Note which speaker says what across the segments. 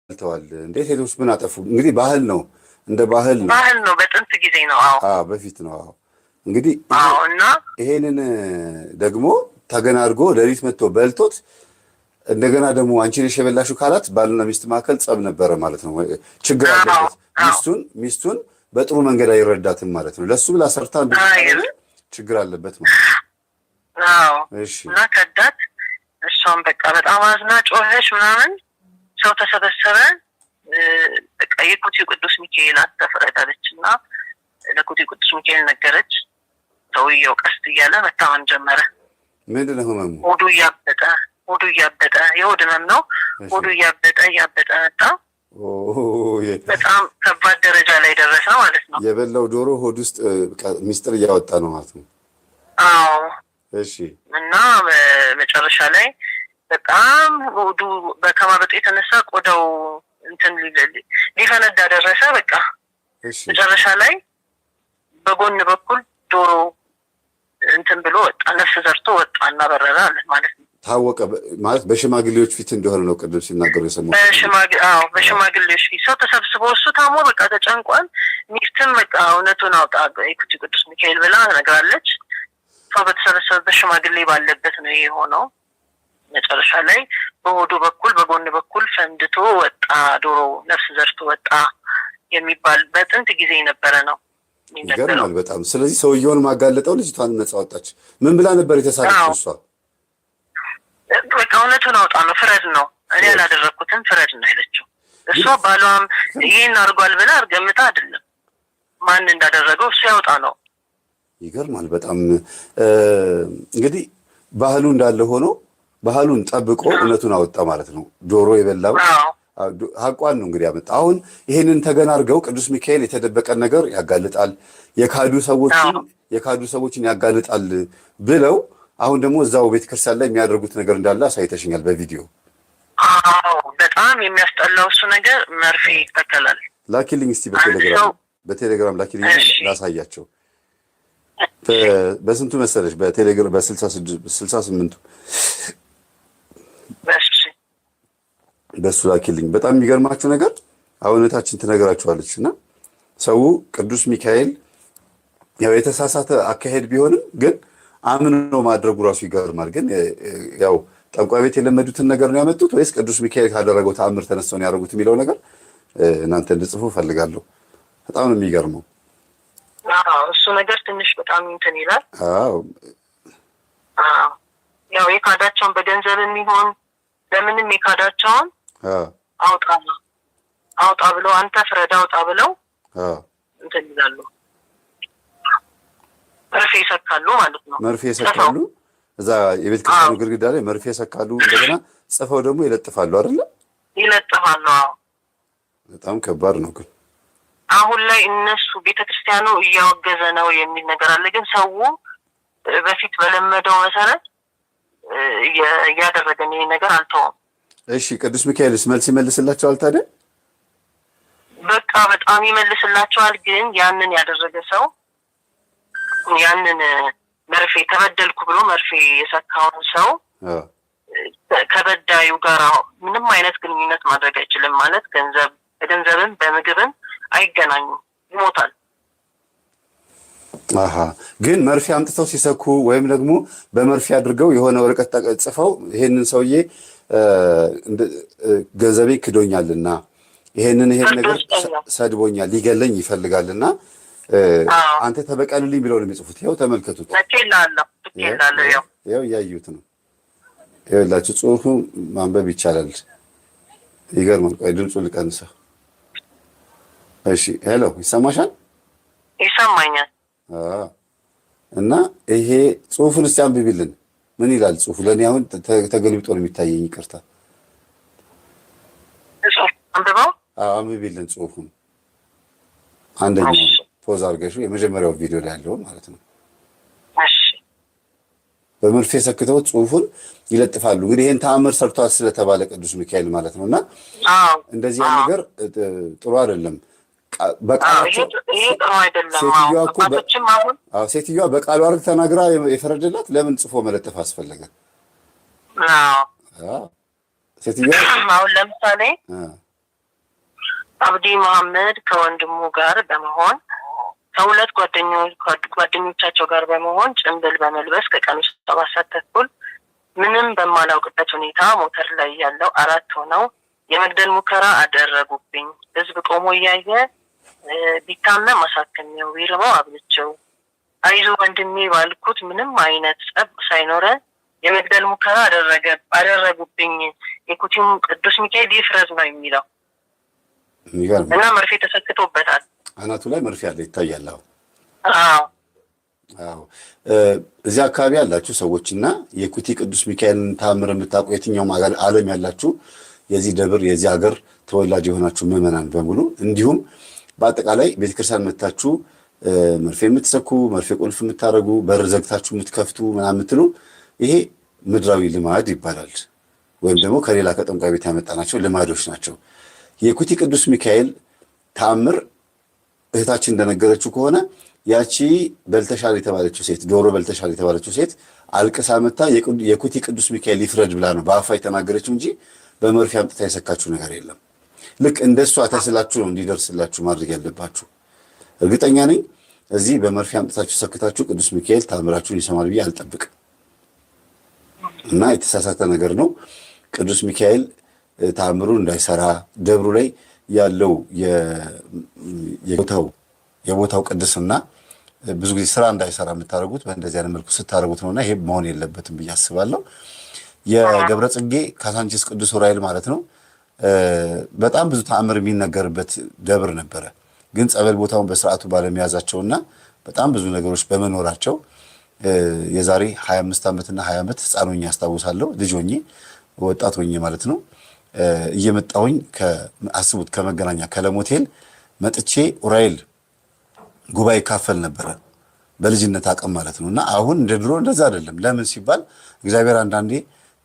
Speaker 1: ተዋል እንዴ ሴቶች ምን አጠፉ? እንግዲህ ባህል ነው፣ እንደ ባህል
Speaker 2: ነው። በጥንት ጊዜ ነው።
Speaker 1: በፊት ነው። እንግዲህ
Speaker 2: እና
Speaker 1: ይሄንን ደግሞ ተገናርጎ ለሊት መጥቶ በልቶት እንደገና ደግሞ አንቺ ነሽ የበላሽው ካላት ባልና ሚስት መካከል ጸብ ነበረ ማለት ነው። ችግር አለበት። ሚስቱን በጥሩ መንገድ አይረዳትም ማለት ነው። ለሱ ብላ ሰርታ ችግር አለበት ማለት
Speaker 2: ነው። እሺ። እና ከዳት። እሷም በቃ በጣም አዝና ጮኸች ምናምን። ሰው ተሰበሰበ። በቃ የኩቲው ቅዱስ ሚካኤል አስተፈረዳለች እና ለኩቲው ቅዱስ ሚካኤል ነገረች። ሰውየው ቀስ እያለ መታመም ጀመረ።
Speaker 1: ምንድን ነው ህመሙ?
Speaker 2: ሆዱ እያበጠ የሆድ ህመም ነው። ሆዱ እያበጠ መጣ። በጣም ከባድ ደረጃ ላይ ደረሰ ማለት ነው።
Speaker 1: የበላው ዶሮ ሆድ ውስጥ ሚስጥር እያወጣ ነው ማለት ነው።
Speaker 2: አዎ።
Speaker 1: እሺ።
Speaker 2: እና በመጨረሻ ላይ በጣም ሆዱ ከማበጡ የተነሳ ቆዳው እንትን ሊፈነዳ ደረሰ። በቃ መጨረሻ ላይ በጎን በኩል ዶሮ እንትን ብሎ ወጣ፣ ነፍስ ዘርቶ ወጣ እና በረረ ማለት ነው።
Speaker 1: ታወቀ ማለት በሽማግሌዎች ፊት እንደሆነ ነው ቅድም ሲናገሩ የሰማሁት።
Speaker 2: በሽማግሌዎች ፊት ሰው ተሰብስቦ እሱ ታሞ በቃ ተጨንቋል። ሚስትም በቃ እውነቱን አውጣ የኩቲ ቅዱስ ሚካኤል ብላ ነግራለች። ሰው በተሰበሰበበት ሽማግሌ ባለበት ነው ይሄ የሆነው። መጨረሻ ላይ በሆዱ በኩል በጎን በኩል ፈንድቶ ወጣ፣ ዶሮ ነፍስ ዘርቶ ወጣ የሚባል በጥንት ጊዜ የነበረ ነው።
Speaker 1: ይገርማል በጣም። ስለዚህ ሰውየውን ማጋለጠው ልጅቷን ነጻ ወጣች። ምን ብላ ነበር የተሳለችው እሷ?
Speaker 2: በቃ እውነቱን አውጣ ነው፣ ፍረድ ነው፣ እኔ ያላደረኩትን ፍረድ ነው ያለችው። እሷ ባሏም ይሄን አድርጓል ብላ ገምታ አይደለም፣ ማን እንዳደረገው እሱ ያውጣ ነው።
Speaker 1: ይገርማል በጣም። እንግዲህ ባህሉ እንዳለ ሆኖ ባህሉን ጠብቆ እውነቱን አወጣ ማለት ነው። ዶሮ የበላው ሀቋን ነው እንግዲህ ያመጣ። አሁን ይሄንን ተገናርገው ቅዱስ ሚካኤል የተደበቀን ነገር ያጋልጣል፣ የካዱ ሰዎችን ያጋልጣል ብለው አሁን ደግሞ እዛው ቤተክርስቲያን ላይ የሚያደርጉት ነገር እንዳለ አሳይተሽኛል በቪዲዮ።
Speaker 2: በጣም የሚያስጠላው እሱ ነገር መርፌ ይተከላል።
Speaker 1: ላኪልኝ እስቲ በቴሌግራም ላኪልኝ ላሳያቸው። በስንቱ መሰለሽ? በቴሌግራም በ68 በሱ ላኪልኝ። በጣም የሚገርማችሁ ነገር አሁነታችን ትነግራችኋለች እና ሰው ቅዱስ ሚካኤል ያው የተሳሳተ አካሄድ ቢሆንም ግን አምኖ ማድረጉ ራሱ ይገርማል። ግን ያው ጠንቋይ ቤት የለመዱትን ነገር ነው ያመጡት ወይስ ቅዱስ ሚካኤል ካደረገው ተአምር ተነስተው ነው ያደረጉት የሚለው ነገር እናንተ እንድጽፉ ፈልጋለሁ። በጣም ነው የሚገርመው።
Speaker 2: እሱ ነገር ትንሽ በጣም እንትን ይላል። ያው የካዳቸውን በገንዘብ የሚሆን ለምንም የካዳቸውን አውጣ ብለው አንተ ፍረድ አውጣ ብለው እንትን ይላሉ። መርፌ ይሰካሉ ማለት ነው።
Speaker 1: መርፌ ይሰካሉ። እዛ የቤተ ክርስቲያኑ ግድግዳ ላይ መርፌ ይሰካሉ። እንደገና ጽፈው ደግሞ ይለጥፋሉ አይደለ?
Speaker 2: ይለጥፋሉ።
Speaker 1: በጣም ከባድ ነው። ግን
Speaker 2: አሁን ላይ እነሱ ቤተክርስቲያኑ እያወገዘ ነው የሚል ነገር አለ። ግን ሰው በፊት በለመደው መሰረት እያደረገን ይሄ ነገር አልተውም።
Speaker 1: እሺ ቅዱስ ሚካኤልስ መልስ ይመልስላቸዋል ታዲያ?
Speaker 2: በቃ በጣም ይመልስላቸዋል። ግን ያንን ያደረገ ሰው ያንን መርፌ ተበደልኩ ብሎ መርፌ የሰካውን ሰው ከበዳዩ ጋር ምንም አይነት ግንኙነት ማድረግ አይችልም። ማለት በገንዘብም በምግብም አይገናኙም፣ ይሞታል።
Speaker 1: ግን መርፌ አምጥተው ሲሰኩ ወይም ደግሞ በመርፌ አድርገው የሆነ ወረቀት ጽፈው ይሄንን ሰውዬ ገንዘቤ ክዶኛልና ይሄን ነገር ሰድቦኛል ሊገለኝ ይፈልጋልና አንተ ተበቀልልኝ ብለው ነው የሚጽፉት። ይኸው ተመልከቱት። ይኸው እያዩት ነው። ይኸውላችሁ ጽሁፉ ማንበብ ይቻላል። ይገርማል። ቆይ ድምፁን ልቀንሰው። እሺ ሄሎ፣ ይሰማሻል?
Speaker 2: ይሰማኛል።
Speaker 1: እና ይሄ ጽሁፉን እስቲ አንብቢልን። ምን ይላል ጽሁፉ? ለእኔ አሁን ተገልብጦ ነው የሚታየኝ። ይቅርታ። አንብቢልን ጽሁፉን። አንደኛው ፖዝ አድርገሽው የመጀመሪያው ቪዲዮ ላይ ያለው ማለት ነው። በመርፌ ሰክተው ጽሁፉን ይለጥፋሉ። እንግዲህ ይሄን ተአምር ሰርቷል ስለተባለ ቅዱስ ሚካኤል ማለት ነውና እንደዚህ ነገር ጥሩ አይደለም። ሴትዮዋ በቃሉ አይደል ተናግራ የፈረደላት? ለምን ጽፎ መለጠፍ አስፈለገ?
Speaker 2: ሴትዮዋ አሁን ለምሳሌ አብዲ መሐመድ ከወንድሙ ጋር በመሆን ከሁለት ጓደኞቻቸው ጋር በመሆን ጭንብል በመልበስ ከቀኑ 7 ሰዓት ተኩል ምንም በማላውቅበት ሁኔታ ሞተር ላይ ያለው 4 ሆነው የመግደል ሙከራ አደረጉብኝ። ህዝብ ቆሞ እያየ ቢታመም አሳክሜው ቢርበው አብልቼው አይዞ ወንድሜ ባልኩት ምንም አይነት ጸብ ሳይኖረ የመግደል ሙከራ አደረጉብኝ። የኩቲም ቅዱስ ሚካኤል ይፍረዝ ነው የሚለው እና መርፌ ተሰክቶበታል።
Speaker 1: አናቱ ላይ መርፌ አለ ይታያል።
Speaker 2: አዎ
Speaker 1: አዎ። እዚህ አካባቢ ያላችሁ ሰዎችና የኩቲ ቅዱስ ሚካኤልን ተአምር የምታውቁ የትኛውም ዓለም ያላችሁ የዚህ ደብር የዚህ ሀገር ተወላጅ የሆናችሁ ምዕመናን በሙሉ እንዲሁም በአጠቃላይ ቤተክርስቲያን መታችሁ መርፌ የምትሰኩ መርፌ ቁልፍ የምታረጉ በር ዘግታችሁ የምትከፍቱ ምናምን የምትሉ ይሄ ምድራዊ ልማድ ይባላል። ወይም ደግሞ ከሌላ ከጠንቋይ ቤት ያመጣናቸው ልማዶች ናቸው። የኩቲ ቅዱስ ሚካኤል ተአምር እህታችን እንደነገረችው ከሆነ ያቺ በልተሻል የተባለችው ሴት ዶሮ በልተሻል የተባለችው ሴት አልቅሳ መታ የኩቲ ቅዱስ ሚካኤል ይፍረድ ብላ ነው በአፋ የተናገረችው እንጂ በመርፌ አምጥታ የሰካችሁ ነገር የለም። ልክ እንደሷ ተስላችሁ ነው እንዲደርስላችሁ ማድረግ ያለባችሁ። እርግጠኛ ነኝ እዚህ በመርፌ አምጥታችሁ ሰክታችሁ ቅዱስ ሚካኤል ተአምራችሁን ይሰማል ብዬ አልጠብቅም እና የተሳሳተ ነገር ነው። ቅዱስ ሚካኤል ተአምሩን እንዳይሰራ ደብሩ ላይ ያለው የቦታው ቅድስና ብዙ ጊዜ ስራ እንዳይሰራ የምታደርጉት በእንደዚህ አይነት መልኩ ስታደርጉት ነውና ይሄ መሆን የለበትም ብዬ አስባለሁ። የገብረ ጽጌ ካሳንቺስ ቅዱስ ዑራኤል ማለት ነው በጣም ብዙ ተአምር የሚነገርበት ደብር ነበረ። ግን ጸበል ቦታውን በስርዓቱ ባለመያዛቸውና በጣም ብዙ ነገሮች በመኖራቸው የዛሬ 25 ዓመትና 20 ዓመት ህፃን ሆኜ አስታውሳለሁ። ልጅ ሆኜ ወጣት ሆኜ ማለት ነው እየመጣሁኝ አስቡት ከመገናኛ ከለም ሆቴል መጥቼ ዑራኤል ጉባኤ ካፈል ነበረ በልጅነት አቅም ማለት ነው። እና አሁን እንደ ድሮ እንደዛ አይደለም። ለምን ሲባል እግዚአብሔር አንዳንዴ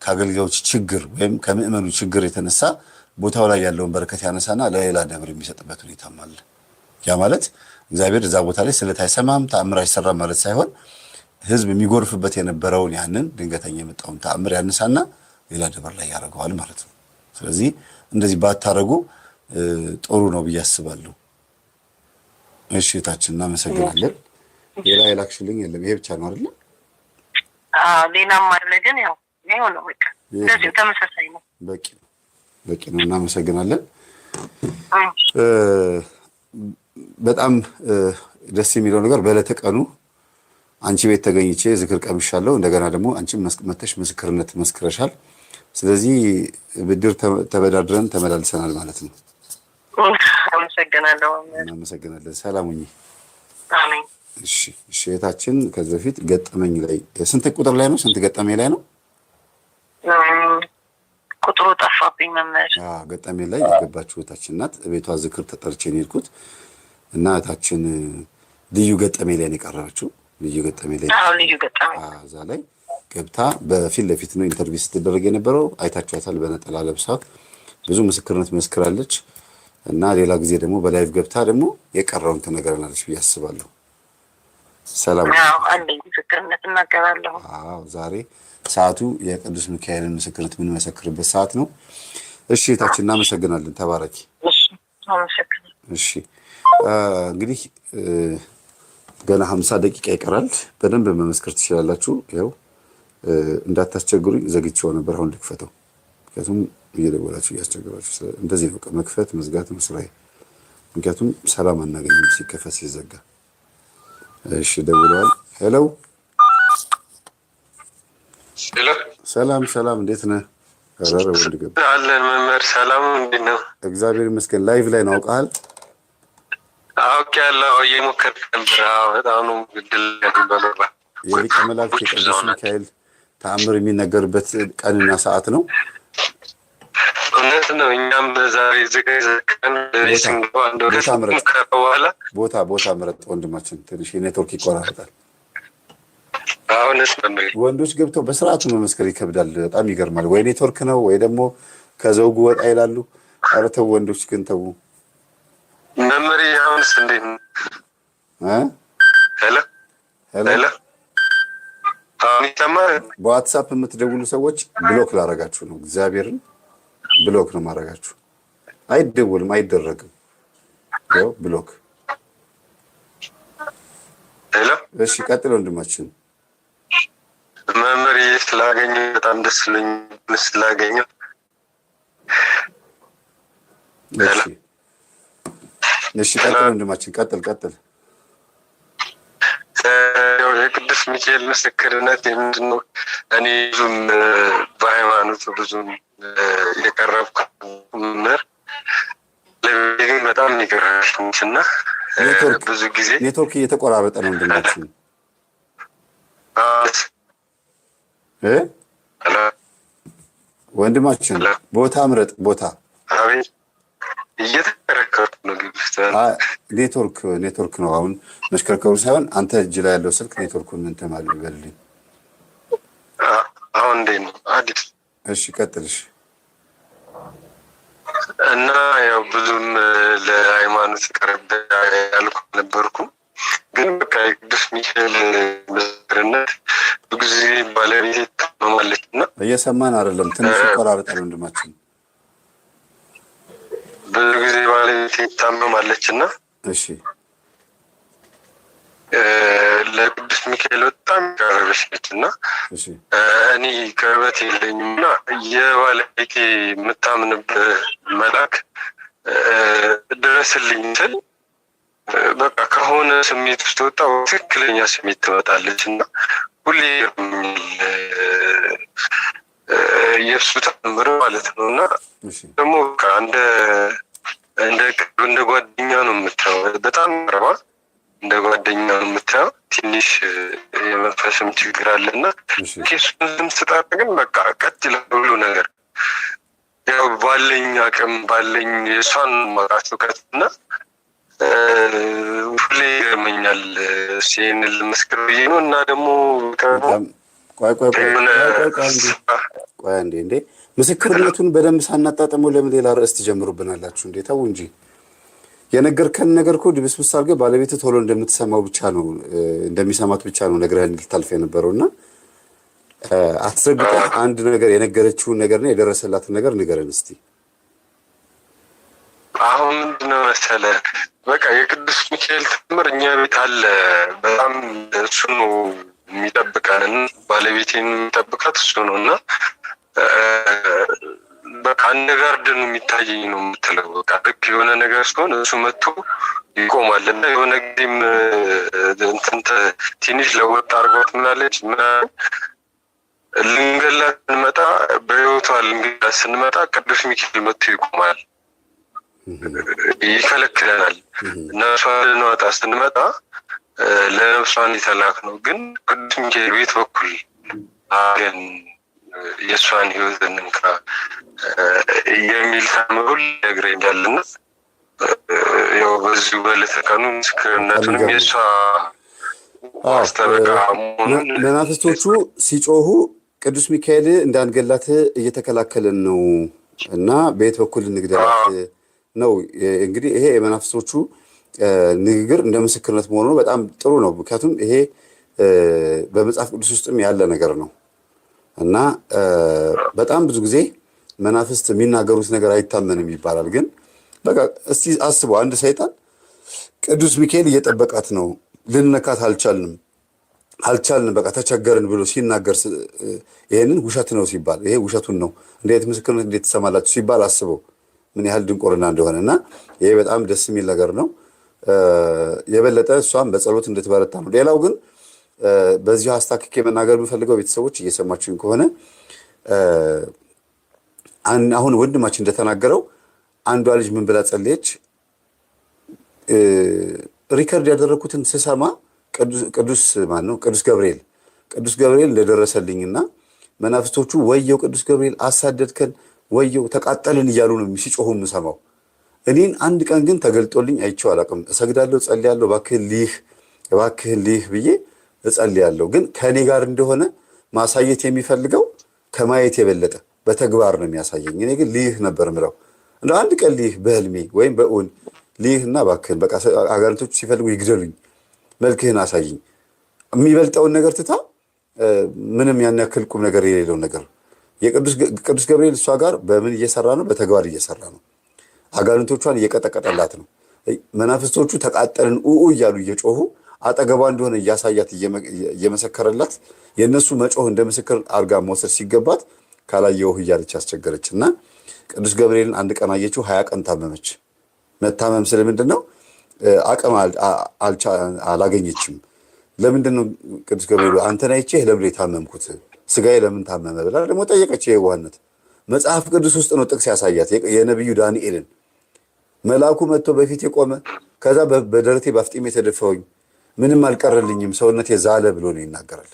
Speaker 1: ከአገልጋዮች ችግር ወይም ከምእመኑ ችግር የተነሳ ቦታው ላይ ያለውን በረከት ያነሳና ለሌላ ደብር የሚሰጥበት ሁኔታም አለ። ያ ማለት እግዚአብሔር እዛ ቦታ ላይ ስለት አይሰማም ተአምር አይሰራም ማለት ሳይሆን ህዝብ የሚጎርፍበት የነበረውን ያንን ድንገተኛ የመጣውን ተአምር ያነሳና ሌላ ደብር ላይ ያደርገዋል ማለት ነው። ስለዚህ እንደዚህ ባታረጉ ጥሩ ነው ብዬ አስባለሁ። እሺ እህታችን እናመሰግናለን። ሌላ የላክሽልኝ የለም? ይሄ ብቻ ነው አይደል?
Speaker 2: ሌላም አለ ግን ያው ነው በቃ እንደዚህ ተመሳሳይ ነው። በቂ ነው። እናመሰግናለን። በጣም ደስ የሚለው ነገር በዕለተ ቀኑ አንቺ ቤት ተገኝቼ ዝክር ቀምሻለሁ። እንደገና ደግሞ አንቺም መተሽ ምስክርነት መስክረሻል። ስለዚህ ብድር ተበዳድረን ተመላልሰናል ማለት ነው። አመሰግናለሁ።
Speaker 1: እናመሰግናለን። ሰላም ሁኚ።
Speaker 2: አሜን።
Speaker 1: እሺ እህታችን ከዚህ በፊት ገጠመኝ ላይ ስንት ቁጥር ላይ ነው? ስንት ገጠመኝ ላይ ነው?
Speaker 2: ቁጥሩ ጠፋብኝ መምህር።
Speaker 1: ገጠመኝ ላይ የገባችው እህታችን ናት። ቤቷ ዝክር ተጠርቼ ነው የሄድኩት እና እህታችን ልዩ ገጠመኝ ላይ ነው የቀረበችው። ልዩ ገጠመኝ ላይ እዛ ላይ ገብታ በፊት ለፊት ነው ኢንተርቪው ስትደረግ የነበረው። አይታችኋታል። በነጠላ ለብሳ ብዙ ምስክርነት መስክራለች እና ሌላ ጊዜ ደግሞ በላይቭ ገብታ ደግሞ የቀረውን ትነግረናለች ብዬ አስባለሁ። ሰላም
Speaker 2: አለኝ ምስክርነት እናገራለሁ።
Speaker 1: ዛሬ ሰዓቱ የቅዱስ ሚካኤልን ምስክርነት የምንመሰክርበት ሰዓት ነው። እሺ እህታችን እናመሰግናለን። ተባረኪ። እሺ እንግዲህ ገና 50 ደቂቃ ይቀራል። በደንብ መመስከር ትችላላችሁ። ያው እንዳታስቸግሩኝ ዘግቼው ነበር። አሁን ልክፈተው፣ ምክንያቱም እየደወላችሁ እያስቸገራችሁ እንደዚህ ነው። መክፈት መዝጋት ነው ስራዬ። ምክንያቱም ሰላም አናገኝም ሲከፈት ሲዘጋ። እሺ ደውለዋል። ሄሎ ሰላም፣ እንዴት ነህ? አረረ ወንድ ገብ
Speaker 3: አለን መምህር። ሰላም እንዴት ነው?
Speaker 1: እግዚአብሔር ይመስገን። ላይቭ ላይ ነው አውቃል።
Speaker 3: አውቄያለሁ። እየሞከርክ ነበር። በጣም ነው ግድል ያለው።
Speaker 1: የሊቀ መላእክት የቅዱስ ሚካኤል ተአምር የሚነገርበት ቀንና ሰዓት ነው።
Speaker 3: እውነት ነው። እኛም ዛሬ ዘቀን ስንገባ
Speaker 1: ቦታ ምረጥ ወንድማችን። ትንሽ የኔትወርክ ይቆራረጣል።
Speaker 3: አሁንስ
Speaker 1: ወንዶች ገብተው በስርዓቱ መመስከር ይከብዳል። በጣም ይገርማል። ወይ ኔትወርክ ነው ወይ ደግሞ ከዘውጉ ወጣ ይላሉ። ኧረ ተው ወንዶች ግን ተው።
Speaker 3: መምህር አሁንስ እንዴት ነው? ሄሎ አሁን ይሰማል?
Speaker 1: በዋትሳፕ የምትደውሉ ሰዎች ብሎክ ላረጋችሁ ነው። እግዚአብሔርን ብሎክ ነው ማረጋችሁ። አይደውልም፣ አይደረግም። ያው ብሎክ።
Speaker 3: ሄሎ
Speaker 1: እሺ ቀጥል ወንድማችን።
Speaker 3: መምህር ስላገኘሁ በጣም ደስ ብሎኝ ስላገኘሁ።
Speaker 1: እሺ ቀጥል ወንድማችን፣ ቀጥል።
Speaker 3: የቅዱስ ሚካኤል ምስክርነት ምንድን ነው? እኔ ብዙም በሃይማኖቱ ብዙም የቀረብኩ መምህር ለቤቴ በጣም የሚገርምሽ እና ብዙ ጊዜ
Speaker 1: ኔትወርክ እየተቆራረጠ ነው ወንድማችን። ወንድማችን ቦታ ምረጥ ቦታ።
Speaker 3: አቤት እየተከረከርኩ ነው።
Speaker 1: ኔትወርክ ነው አሁን መሽከርከሩ ሳይሆን አንተ እጅ ላይ ያለው ስልክ ኔትወርኩን እንትን ማለት ይበልልኝ።
Speaker 3: አሁን እንዴት ነው? አዲስ
Speaker 1: እሺ ቀጥልሽ።
Speaker 3: እና ያው ብዙም ለሃይማኖት ቀረብ ያልኩ ነበርኩም፣ ግን በቃ የቅዱስ ሚካኤል ምስክርነት ብዙ ጊዜ ባለቤቴ ታመማለች እና
Speaker 1: እየሰማን አይደለም፣ ትንሽ ይቆራረጣል ወንድማችን።
Speaker 3: ብዙ ጊዜ ባለቤቴ ታመማለች እና
Speaker 1: እሺ
Speaker 3: ለቅዱስ ሚካኤል በጣም ቀረበች ነች እና እኔ ቅርበት የለኝም እና የባለቤቴ የምታምንበት መልአክ ድረስልኝ ስል በቃ ከሆነ ስሜት ውስጥ ወጣ ትክክለኛ ስሜት ትመጣለች እና ሁሌ የእሱ ተአምር ማለት ነው እና ደግሞ በቃ እንደ ጓደኛ ነው የምታየው። በጣም ቀርባ እንደ ጓደኛ ነው የምታየው። ትንሽ የመንፈስም ችግር አለና ኬሱን ዝም ስጣት ግን በቃ ቀጥ ይላል ሁሉ ነገር። ያው ባለኝ አቅም ባለኝ የእሷን ማውቃት እውቀት እና ሁሌ ይገርመኛል። ይህንን ልመስክር ብዬ ነው እና ደግሞ
Speaker 1: ቆይ እንዴ ምስክርነቱን በደንብ ሳናጣጥመው ለምን ሌላ ርዕስ ትጀምሩብናላችሁ እንዴ? ተው እንጂ። የነገርከን ነገር እኮ ድብስብስ አድርገህ ባለቤት ቶሎ እንደምትሰማው ብቻ ነው እንደሚሰማት ብቻ ነው ነግረህን ልታልፍ የነበረውና አትዘግጠህ አንድ ነገር የነገረችውን ነገርና የደረሰላትን ነገር ንገረን እስቲ።
Speaker 3: አሁን ምንድነው መሰለህ በቃ የቅዱስ ሚካኤል ተአምር እኛ ቤት አለ። በጣም እሱ ነው የሚጠብቀን፣ ባለቤቴን የሚጠብቃት እሱ ነው እና በቃ አንድ ጋርደን የሚታየኝ ነው የምትለው። በቃ ልክ የሆነ ነገር ሲሆን እሱ መጥቶ ይቆማል እና የሆነ ጊዜም እንትን ትንሽ ለወጥ አድርጓት ምናለች ምናምን ልንገላት ስንመጣ በህይወቷ ልንገላት ስንመጣ ቅዱስ ሚካኤል መጥቶ ይቆማል፣ ይከለክለናል። ነፍሷን ልንወጣ ስንመጣ ለነፍሷን የተላክ ነው፣ ግን ቅዱስ ሚካኤል ቤት በኩል አገን የእሷን ህይወት እንንካ የሚል ተአምር ይነግረኛልና ያው በዚሁ በዕለተ ቀኑ ምስክርነቱንም የእሷ ማስጠበቃ መሆኑን
Speaker 1: መናፍስቶቹ ሲጮሁ ቅዱስ ሚካኤል እንዳንገላት እየተከላከለን ነው እና በየት በኩል እንግደላት ነው። እንግዲህ ይሄ የመናፍስቶቹ ንግግር እንደ ምስክርነት መሆኑ በጣም ጥሩ ነው። ምክንያቱም ይሄ በመጽሐፍ ቅዱስ ውስጥም ያለ ነገር ነው እና በጣም ብዙ ጊዜ መናፍስት የሚናገሩት ነገር አይታመንም ይባላል። ግን በቃ እስቲ አስበው፣ አንድ ሰይጣን ቅዱስ ሚካኤል እየጠበቃት ነው፣ ልንነካት አልቻልንም በቃ ተቸገርን ብሎ ሲናገር ይሄንን ውሸት ነው ሲባል ይሄ ውሸቱን ነው እንዴት ምስክርነት እንዴት ትሰማላችሁ ሲባል አስበው ምን ያህል ድንቁርና እንደሆነ እና ይሄ በጣም ደስ የሚል ነገር ነው። የበለጠ እሷም በጸሎት እንድትበረታ ነው። ሌላው ግን በዚሁ አስታክኬ መናገር የምፈልገው ቤተሰቦች እየሰማችሁኝ ከሆነ አሁን ወንድማችን እንደተናገረው አንዷ ልጅ ምን ብላ ጸለየች? ሪከርድ ያደረኩትን ስሰማ ቅዱስ ገብርኤል እንደደረሰልኝና መናፍስቶቹ ወየው ቅዱስ ገብርኤል አሳደድከን፣ ወየው ተቃጠልን እያሉ ነው ሲጮሁ የምሰማው። እኔን አንድ ቀን ግን ተገልጦልኝ አይቼው አላውቅም። እሰግዳለሁ፣ ጸልያለሁ፣ እባክህን ልይህ ብዬ እጸልያለሁ። ግን ከእኔ ጋር እንደሆነ ማሳየት የሚፈልገው ከማየት የበለጠ በተግባር ነው የሚያሳየኝ። እኔ ግን ልይህ ነበር ምለው እንደ አንድ ቀን ልይህ በህልሜ ወይም በእውን ልይህና እባክህን በቃ አጋንንቶቹ ሲፈልጉ ይግደሉኝ፣ መልክህን አሳይኝ። የሚበልጠውን ነገር ትታ ምንም ያን ያክል ቁም ነገር የሌለው ነገር የቅዱስ ገብርኤል እሷ ጋር በምን እየሰራ ነው? በተግባር እየሰራ ነው። አጋንንቶቿን እየቀጠቀጠላት ነው። መናፍስቶቹ ተቃጠልን እያሉ እየጮሁ አጠገቧ እንደሆነ እያሳያት እየመሰከረላት የእነሱ መጮህ እንደ ምስክር አድርጋ መውሰድ ሲገባት ካላየሁህ እያለች አስቸገረች እና ቅዱስ ገብርኤልን አንድ ቀን አየችው። 20 ቀን ታመመች። መታመም ስለምንድን ነው? አቅም አላገኘችም። ለምንድን ነው ቅዱስ ገብርኤል አንተን አይቼ ለምን የታመምኩት ስጋዬ ለምን ታመመ ብላ ደግሞ ጠየቀች። የዋህነት መጽሐፍ ቅዱስ ውስጥ ነው ጥቅስ ያሳያት የነቢዩ ዳንኤልን መልአኩ መጥቶ በፊት የቆመ ከዛ በደረቴ ባፍጢሜ ተደፋሁኝ ምንም አልቀረልኝም ሰውነቴ ዛለ ብሎ ነው ይናገራል።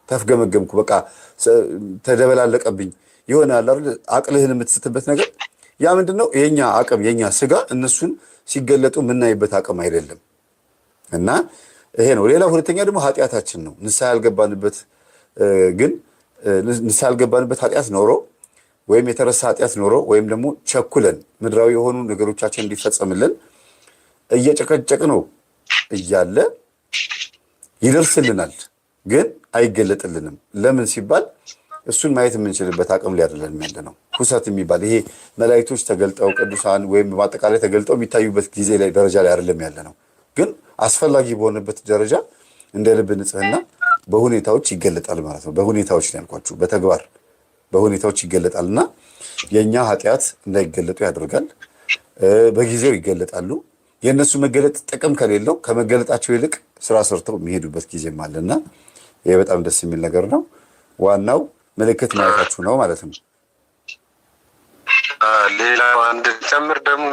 Speaker 1: ተፍገመገምኩ በቃ ተደበላለቀብኝ ይሆናል አይደል? አቅልህን የምትስትበት ነገር ያ ምንድነው? የኛ አቅም የኛ ስጋ እነሱን ሲገለጡ የምናይበት አቅም አይደለም እና ይሄ ነው። ሌላ ሁለተኛ ደግሞ ኃጢአታችን ነው። ንስሐ ያልገባንበት ግን ንስሐ ያልገባንበት ኃጢአት ኖሮ ወይም የተረሳ ኃጢአት ኖሮ ወይም ደግሞ ቸኩለን ምድራዊ የሆኑ ነገሮቻችን እንዲፈጸምልን እየጨቀጨቅ ነው እያለ ይደርስልናል፣ ግን አይገለጥልንም። ለምን ሲባል እሱን ማየት የምንችልበት አቅም ላይ አይደለም ያለ ነው። ሁሰት የሚባል ይሄ መላእክቶች ተገልጠው ቅዱሳን ወይም በአጠቃላይ ተገልጠው የሚታዩበት ጊዜ ላይ ደረጃ ላይ አይደለም ያለ ነው። ግን አስፈላጊ በሆነበት ደረጃ እንደ ልብ ንጽህና በሁኔታዎች ይገለጣል ማለት ነው። በሁኔታዎች ላይ ያልኳችሁ በተግባር በሁኔታዎች ይገለጣልና የኛ ኃጢአት እንዳይገለጡ ያደርጋል። በጊዜው ይገለጣሉ። የእነሱ መገለጥ ጥቅም ከሌለው ከመገለጣቸው ይልቅ ስራ ሰርተው የሚሄዱበት ጊዜም አለና ይሄ በጣም ደስ የሚል ነገር ነው። ዋናው ምልክት ማየታችሁ ነው ማለት ነው።
Speaker 3: ሌላ አንድ ጨምር ደግሞ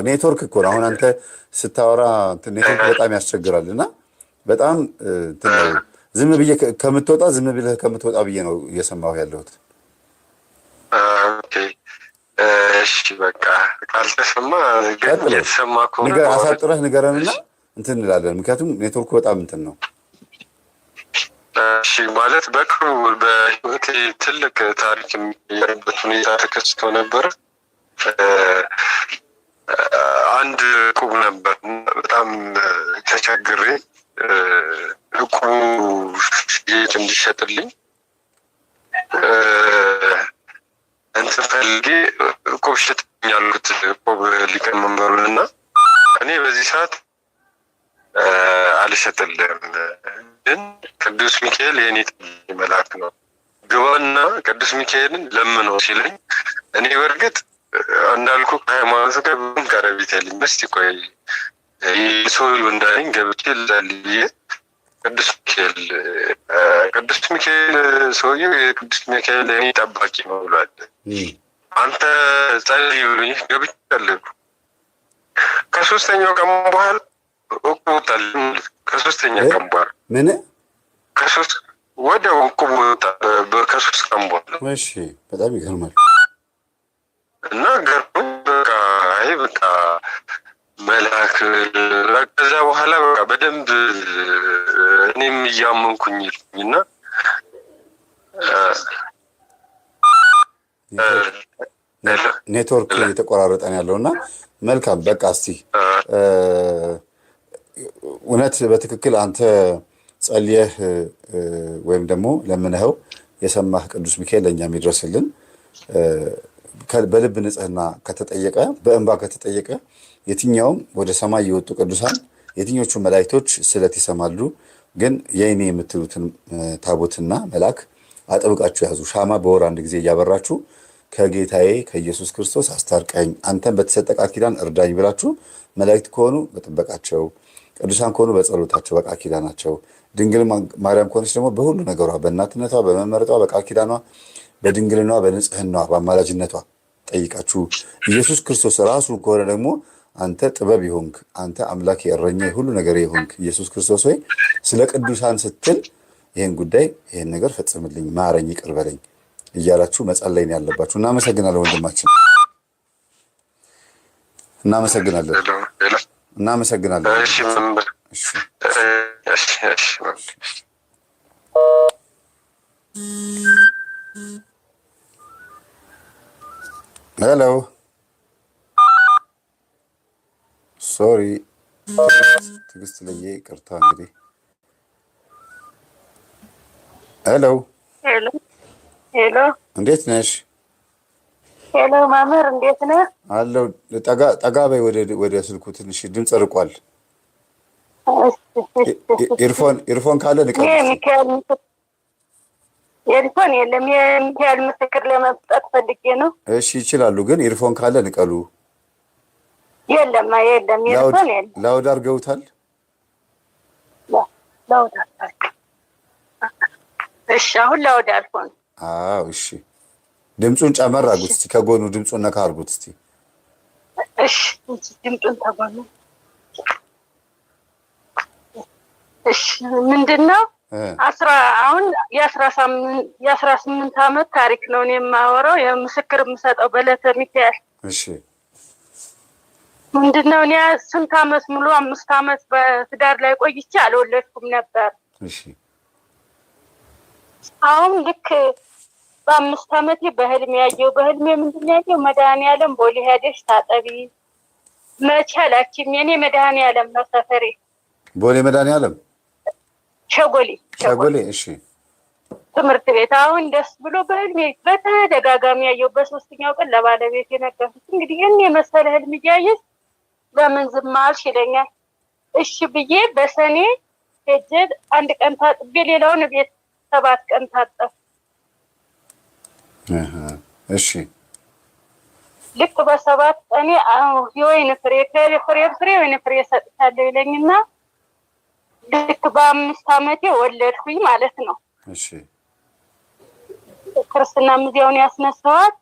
Speaker 1: ኔትወርክ እኮ ነው። አሁን አንተ ስታወራ ኔትወርክ በጣም ያስቸግራል እና በጣም ዝም ብዬ ከምትወጣ ዝም ብለህ ከምትወጣ ብዬ ነው እየሰማሁ ያለሁት።
Speaker 3: ኦኬ እሺ በቃ ካልተሰማ ግን የተሰማ ከሆነ
Speaker 1: አሳጥረህ ንገረንና እንትን እንላለን። ምክንያቱም ኔትወርኩ በጣም እንትን ነው።
Speaker 3: እሺ ማለት በቅርቡ በህይወቴ ትልቅ ታሪክ የሚቀየርበት ሁኔታ ተከስቶ ነበር። አንድ ቁብ ነበር በጣም ተቸግሬ ቁቡ እንዲሸጥልኝ እንትን ፈልጌ ቁብ ሽጥልኝ ያልኩት ቁብ ሊቀመንበሩን እና እኔ በዚህ ሰዓት አልሸጥልም፣ ግን ቅዱስ ሚካኤል የኔ መልአክ ነው ግባና ቅዱስ ሚካኤልን ለምነው ሲለኝ እኔ በእርግጥ እንዳልኩ ከሃይማኖት ጋር ብዙም ቀረቤታ የለኝም። እስቲ ቆይ ሰውዬው እንዳለኝ ገብቼ ልጸልይ ቅዱስ ሚካኤል ሰውዬው የቅዱስ ሚካኤል የኔ ጠባቂ ነው ብሏል። አንተ ጸልይ ብሎኝ ገብቼ ጸለይኩ። ከሶስተኛው ቀን በኋላ ወጣል። ከሶስተኛ ቀን በኋላ
Speaker 1: ምን
Speaker 3: ወደ ዕቁብ ወጣ። ከሶስት ቀን በኋላ
Speaker 1: እሺ፣ በጣም ይገርማል።
Speaker 3: እና ገርሞኝ በቃ መልአክ ከዛ በኋላ በቃ በደንብ እኔም እያመንኩኝ እና
Speaker 1: ኔትወርክ እየተቆራረጠ ነው ያለው እና መልካም በቃ እስቲ እውነት በትክክል አንተ ጸልየህ ወይም ደግሞ ለምነኸው የሰማህ ቅዱስ ሚካኤል ለእኛ የሚድረስልን በልብ ንጽህና ከተጠየቀ በእንባ ከተጠየቀ የትኛውም ወደ ሰማይ የወጡ ቅዱሳን የትኞቹ መላእክቶች ስለት ይሰማሉ። ግን የእኔ የምትሉትን ታቦትና መልአክ አጥብቃችሁ ያዙ። ሻማ በወር አንድ ጊዜ እያበራችሁ ከጌታዬ ከኢየሱስ ክርስቶስ አስታርቀኝ፣ አንተን በተሰጠ ቃል ኪዳን እርዳኝ ብላችሁ መላእክት ከሆኑ በጥበቃቸው፣ ቅዱሳን ከሆኑ በጸሎታቸው በቃል ኪዳናቸው፣ ድንግል ማርያም ከሆነች ደግሞ በሁሉ ነገሯ በእናትነቷ በመመረጧ በቃል ኪዳኗ በድንግልናዋ በንጽህናዋ በአማላጅነቷ ጠይቃችሁ ኢየሱስ ክርስቶስ ራሱ ከሆነ ደግሞ አንተ ጥበብ ይሆንክ፣ አንተ አምላክ የእረኛ ሁሉ ነገር ይሆንክ ኢየሱስ ክርስቶስ ሆይ ስለ ቅዱሳን ስትል ይህን ጉዳይ ይህን ነገር ፈጽምልኝ፣ ማረኝ፣ ይቅር በለኝ እያላችሁ መጸለይ ነው ያለባችሁ። እናመሰግናለን ወንድማችን፣ እናመሰግናለን። ሄሎ ሶሪ ትዕግስት ለየ ይቅርታ። እንግዲህ ሄሎ
Speaker 2: ሄሎ፣
Speaker 1: እንዴት ነሽ?
Speaker 2: ሄሎ መምህር እንዴት ነህ?
Speaker 1: አለው ጠጋ በይ ወደ ስልኩ ትንሽ ድምፅ ርቋል። ኢርፎን ካለ ንቀል።
Speaker 2: ኤርፎን የለም። የሚካኤል ምስክር ለመስጠት ፈልጌ ነው።
Speaker 1: እሺ ይችላሉ፣ ግን ኢርፎን ካለ ንቀሉ።
Speaker 2: የለም ኤርፎን የለም።
Speaker 1: ላውድ አድርገውታል።
Speaker 2: ላውድ እሺ፣ አሁን ላውድ አልፎን።
Speaker 1: አዎ እሺ፣ ድምፁን ጨመር አድርጉት እስቲ፣ ከጎኑ ድምፁን ነካ አድርጉት እስቲ።
Speaker 2: እሺ ድምፁን ተጎኑ። እሺ ምንድነው? አሁን የ18 ዓመት ታሪክ ነው የማወራው። የምስክር የምሰጠው በዕለተ ሚካኤል።
Speaker 1: እሺ
Speaker 2: ምንድነው? እኔ ስንት ዓመት ሙሉ 5 ዓመት በትዳር ላይ ቆይቼ አልወለድኩም ነበር።
Speaker 1: እሺ
Speaker 2: አሁን ልክ በ5 ዓመቴ በህልሜ ምንድን ነው ያየው? መድኃኒዓለም ቦሌ ሄደሽ ታጠቢ መቻላችም። የኔ መድኃኒዓለም ነው ሰፈሬ።
Speaker 1: ቦሌ መድኃኒዓለም ሸጎሌ። እሺ
Speaker 2: ትምህርት ቤት። አሁን ደስ ብሎ በህልሜ በተደጋጋሚ ያየው። በሶስተኛው ቀን ለባለቤት የነገርኩት እንግዲህ እኔ የመሰለ ህልም እያየሽ ለምን ዝም አልሽ ይለኛል። እሺ ብዬ በሰኔ ሄጄ 1 ቀን ታጥቤ ሌላውን ቤት 7 ቀን ታጠብ።
Speaker 1: እሺ
Speaker 2: ልክ በ7 ቀኔ የወይን ፍሬ ወይን ፍሬ ሰጥቻለሁ ይለኝና ልክ በ5 ዓመቴ ወለድኩኝ ማለት ነው።
Speaker 1: እሺ
Speaker 2: ክርስትና ምዚያውን ያስነሳዋት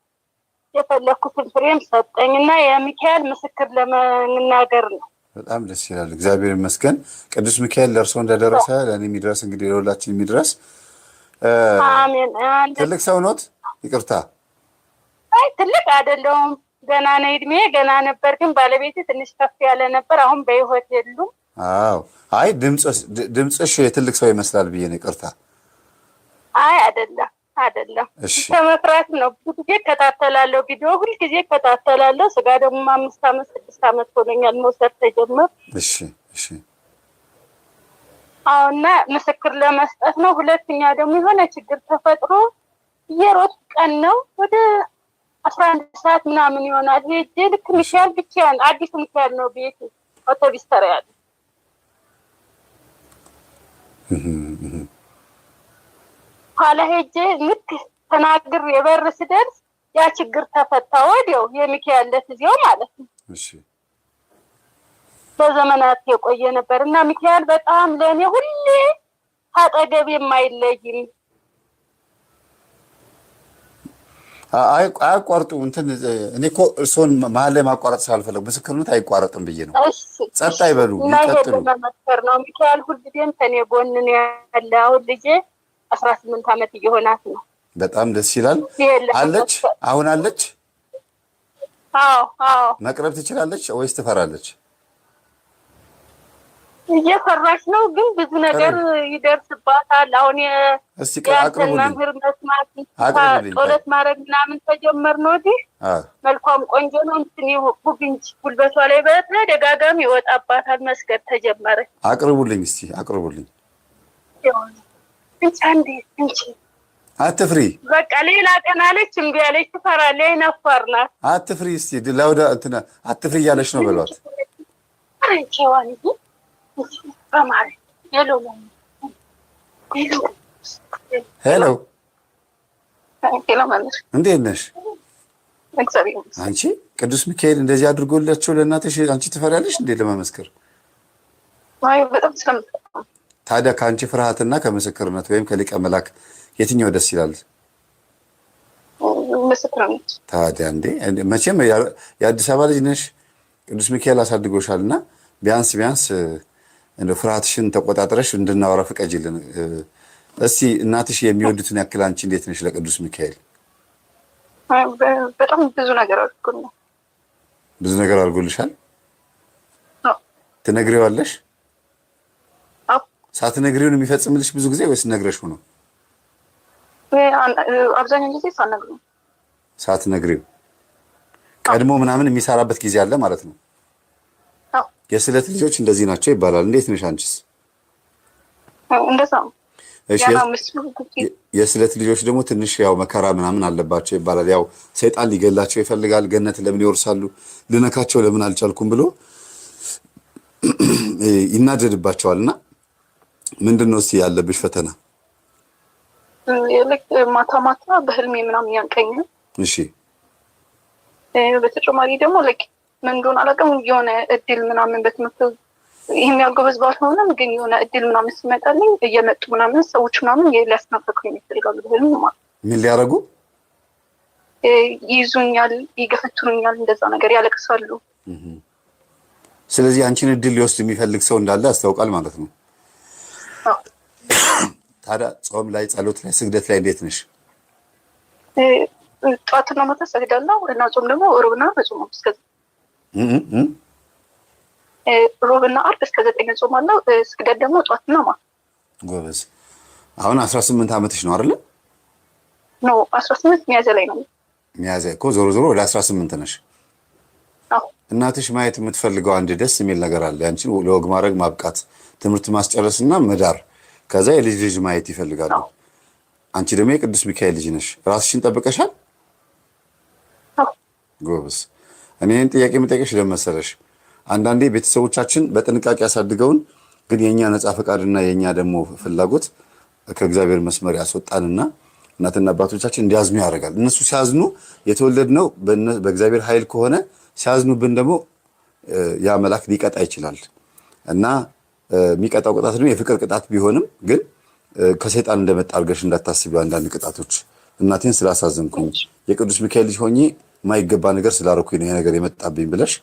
Speaker 2: የፈለኩትን ፍሬም ሰጠኝና የሚካኤል ምስክር ለመናገር ነው።
Speaker 1: በጣም ደስ ይላል። እግዚአብሔር ይመስገን። ቅዱስ ሚካኤል ለእርሶ እንደደረሰ ለእኔ የሚድረስ እንግዲህ ለሁላችን የሚድረስ።
Speaker 2: አሜን።
Speaker 1: ትልቅ ሰው ኖት? ይቅርታ።
Speaker 2: አይ ትልቅ አይደለሁም፣ ገና ነው እድሜ ገና ነበር። ግን ባለቤቴ ትንሽ ከፍ ያለ ነበር። አሁን በህይወት የሉም።
Speaker 1: አዎ። አይ ድምፅሽ የትልቅ ሰው ይመስላል ብዬ ነው። ይቅርታ።
Speaker 2: አይ አይደለም። ከመፍራት ነው። ብዙ ጊዜ እከታተላለሁ፣ ቪዲዮ ሁልጊዜ እከታተላለሁ። ስጋ ደግሞ 5 ዓመት 6 ዓመት ሆኖኛል መውሰድ ተጀመር።
Speaker 1: እሺ
Speaker 2: አሁንና ምስክር ለመስጠት ነው። ሁለተኛ ደግሞ የሆነ ችግር ተፈጥሮ የሮት ቀን ነው ወደ 11 ሰዓት ምናምን ይሆናል። ሄጄ ልክ ሚካኤል ብቻዬን አዲሱ ሚካኤል ነው ቤት አውቶቢስ ተራ ያለ ኋላ ሄጄ ልክ ተናግሬ የበር ስደርስ ያ ችግር ተፈታ ወዲያው። የሚካኤል ለትዚያው ማለት ነው።
Speaker 1: እሺ
Speaker 2: በዘመናት የቆየ ነበር እና ሚካኤል በጣም ለእኔ ሁሌ አጠገብ የማይለይም።
Speaker 1: አያቋርጡ እንትን እኔ እኮ እርስዎን መሀል ላይ ማቋረጥ ስላልፈለጉ ምስክርነት አይቋረጥም ብዬ ነው። ጸጥ አይበሉ ይቀጥሉ።
Speaker 2: መመስከር ነው። ሚካኤል ሁልጊዜም ከኔ ጎን ነው ያለ። አሁን ልጄ 18 ዓመት እየሆናት ነው።
Speaker 1: በጣም ደስ ይላል። አለች አሁን አለች?
Speaker 2: አዎ
Speaker 1: መቅረብ ትችላለች ወይስ ትፈራለች?
Speaker 2: እየፈራች ነው፣ ግን ብዙ ነገር ይደርስባታል። አሁን የአቅርቡልኝ መምህር መስማት ጸሎት ማድረግ ምናምን ተጀመርን ወዲህ መልኳም ቆንጆ ነው። እንትን ጉብንጅ ጉልበቷ ላይ በተደጋጋሚ ይወጣባታል። መስገድ ተጀመረ።
Speaker 1: አቅርቡልኝ እስቲ አቅርቡልኝ።
Speaker 2: እንቺ
Speaker 1: አትፍሪ።
Speaker 2: በቃ ሌላ ቀን አለች እምቢ አለች። ትፈራለች። አይነፋር ናት።
Speaker 1: አትፍሪ እስቲ ለውዳ እንትና አትፍሪ እያለች ነው በሏት። ሄሎ እንዴት ነሽ? አንቺ ቅዱስ ሚካኤል እንደዚህ አድርጎላቸው ለእናትሽ አንቺ ትፈሪያለሽ እንዴ ለመመስከር? ታዲያ ከአንቺ ፍርሃትና ከምስክርነት ወይም ከሊቀ መላክ የትኛው ደስ ይላል?
Speaker 2: ምስክርነት።
Speaker 1: ታዲያ እንዴ መቼም የአዲስ አበባ ልጅ ነሽ፣ ቅዱስ ሚካኤል አሳድጎሻል እና ቢያንስ እንደ ፍርሃትሽን ተቆጣጥረሽ እንድናወራ ፍቀጂልን። እስቲ እናትሽ የሚወዱትን ያክል አንቺ እንዴት ነሽ ለቅዱስ ሚካኤል?
Speaker 2: በጣም ብዙ ነገር አድርጎልኛል።
Speaker 1: ብዙ ነገር አድርጎልሻል? ትነግሪዋለሽ? ሳትነግሪውን የሚፈጽምልሽ ብዙ ጊዜ ወይስ ነግረሽው ነው?
Speaker 2: አብዛኛው ጊዜ
Speaker 1: ሳትነግሪው ቀድሞ ምናምን የሚሰራበት ጊዜ አለ ማለት ነው። የስለት ልጆች እንደዚህ ናቸው ይባላል። እንዴት ነሽ አንቺስ?
Speaker 2: እንደዛ ነው።
Speaker 1: እሺ የስለት ልጆች ደግሞ ትንሽ ያው መከራ ምናምን አለባቸው ይባላል። ያው ሰይጣን ሊገላቸው ይፈልጋል። ገነት ለምን ይወርሳሉ ልነካቸው ለምን አልቻልኩም ብሎ ይናደድባቸዋልና ምንድነው እስኪ ያለብሽ ፈተና?
Speaker 4: ማታ ማታ በህልሜ ምናምን ያንቀኛል።
Speaker 1: እሺ
Speaker 4: በተጨማሪ ደግሞ ምን እንደሆነ አላውቅም የሆነ እድል ምናምን በትምህርት ይህም ያልጎበዝ ባልሆነም ግን የሆነ እድል ምናምን ሲመጣልኝ እየመጡ ምናምን ሰዎች ምናምን ሊያስናፈቁኝ ይፈልጋሉ። በህልም ማለት
Speaker 1: ምን ሊያደርጉ?
Speaker 4: ይይዙኛል፣ ይገፈትሩኛል፣ እንደዛ ነገር ያለቅሳሉ።
Speaker 1: ስለዚህ አንቺን እድል ሊወስድ የሚፈልግ ሰው እንዳለ ያስታውቃል ማለት ነው። ታዲያ ጾም ላይ፣ ጸሎት ላይ፣ ስግደት ላይ እንዴት ነሽ?
Speaker 4: ጠዋትና ማታ ሰግዳለሁ እና ጾም ደግሞ ሮብና በጾም እስከ ሮብና አርብ እስከ 9 ጾማለሁ። ስግደት ደግሞ ጠዋትና ማታ።
Speaker 1: ጎበዝ። አሁን 18 ዓመትሽ ነው አይደል?
Speaker 4: ነው 18 ሚያዝያ ላይ ነው።
Speaker 1: ሚያዝያ እኮ ዞሮ ዞሮ ወደ 18 ነሽ። እናትሽ ማየት የምትፈልገው አንድ ደስ የሚል ነገር አለ። ያንቺን ለወግ ማድረግ ማብቃት፣ ትምህርት ማስጨረስና መዳር፣ ከዛ የልጅ ልጅ ማየት ይፈልጋሉ። አንቺ ደግሞ የቅዱስ ሚካኤል ልጅ ነሽ። ራስሽን ጠብቀሻል? ጎበዝ። እኔ ይህን ጥያቄ የምጠይቅሽ ለመሰለሽ አንዳንዴ ቤተሰቦቻችን በጥንቃቄ ያሳድገውን ግን የእኛ ነፃ ፈቃድና የእኛ ደግሞ ፍላጎት ከእግዚአብሔር መስመር ያስወጣንና እናትና አባቶቻችን እንዲያዝኑ ያደርጋል። እነሱ ሲያዝኑ የተወለድነው በእግዚአብሔር ኃይል ከሆነ ሲያዝኑብን ደግሞ ያ መልአክ ሊቀጣ ይችላል እና የሚቀጣው ቅጣት ደግሞ የፍቅር ቅጣት ቢሆንም ግን ከሰይጣን እንደመጣ አድርገሽ እንዳታስቢው። አንዳንድ ቅጣቶች እናቴን ስላሳዘንኩኝ የቅዱስ ሚካኤል ልጅ ሆኜ የማይገባ ነገር ስላደረኩኝ ነው ይሄ ነገር የመጣብኝ ብለሽ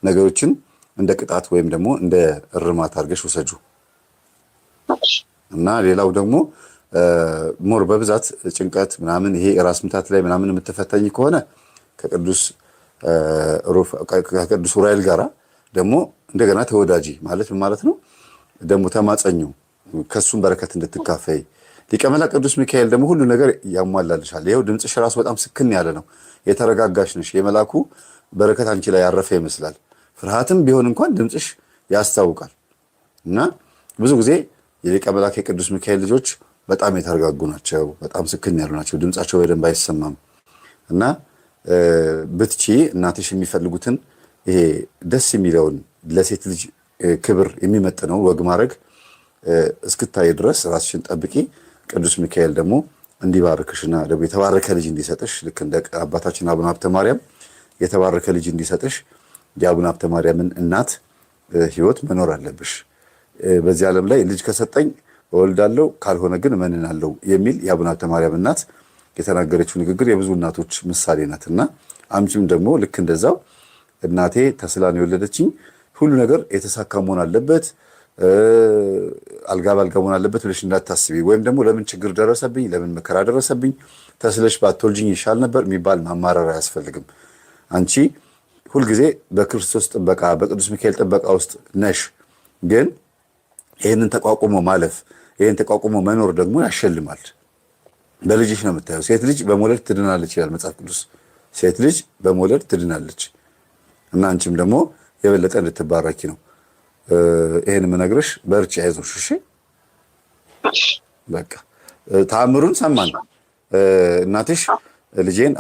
Speaker 1: ነገሮችን እንደ ቅጣት ወይም ደግሞ እንደ እርማት አድርገሽ ውሰጁ እና ሌላው ደግሞ ሞር በብዛት ጭንቀት ምናምን ይሄ የራስ ምታት ላይ ምናምን የምትፈተኝ ከሆነ ከቅዱስ ዑራኤል ጋራ ደግሞ እንደገና ተወዳጂ ማለት ነው ደግሞ ተማጸኙ ከሱም በረከት እንድትካፈይ። ሊቀ መላእክት ቅዱስ ሚካኤል ደግሞ ሁሉ ነገር ያሟላልሻል። ይኸው ድምፅሽ ራሱ በጣም ስክን ያለ ነው። የተረጋጋሽ ነሽ። የመላኩ በረከት አንቺ ላይ ያረፈ ይመስላል። ፍርሃትም ቢሆን እንኳን ድምፅሽ ያስታውቃል እና ብዙ ጊዜ የሊቀ መላእክት የቅዱስ ሚካኤል ልጆች በጣም የተረጋጉ ናቸው። በጣም ስክን ያሉ ናቸው። ድምፃቸው በደንብ አይሰማም እና ብትቺ እናትሽ የሚፈልጉትን ይሄ ደስ የሚለውን ለሴት ልጅ ክብር የሚመጥነው ወግ ማድረግ እስክታይ ድረስ ራስሽን ጠብቂ። ቅዱስ ሚካኤል ደግሞ እንዲባርክሽና ደግሞ የተባረከ ልጅ እንዲሰጥሽ ልክ እንደ አባታችን አቡነ ሀብተ ማርያም የተባረከ ልጅ እንዲሰጥሽ የአቡነ ሀብተ ማርያምን እናት ሕይወት መኖር አለብሽ። በዚህ ዓለም ላይ ልጅ ከሰጠኝ እወልዳለሁ ካልሆነ ግን እመንናለሁ የሚል የአቡነ ሀብተ ማርያም እናት የተናገረችው ንግግር የብዙ እናቶች ምሳሌ ናትና አንቺም ደግሞ ልክ እንደዛው እናቴ ተስላን የወለደችኝ ሁሉ ነገር የተሳካ መሆን አለበት አልጋ ባልጋ መሆን አለበት ብለሽ እንዳታስቢ፣ ወይም ደግሞ ለምን ችግር ደረሰብኝ ለምን መከራ ደረሰብኝ ተስለሽ ባትወልጂኝ ይሻል ነበር የሚባል ማማረር አያስፈልግም። አንቺ ሁልጊዜ በክርስቶስ ጥበቃ በቅዱስ ሚካኤል ጥበቃ ውስጥ ነሽ። ግን ይህንን ተቋቁሞ ማለፍ ይህን ተቋቁሞ መኖር ደግሞ ያሸልማል። በልጅሽ ነው የምታየው። ሴት ልጅ በመውለድ ትድናለች ይላል መጽሐፍ ቅዱስ። ሴት ልጅ በመውለድ ትድናለች እና አንቺም ደግሞ የበለጠ እንድትባረኪ ነው ይሄን የምነግርሽ። በርቺ፣ አይዞሽ። እሺ በቃ ተአምሩን ሰማን። እናትሽ ልጄን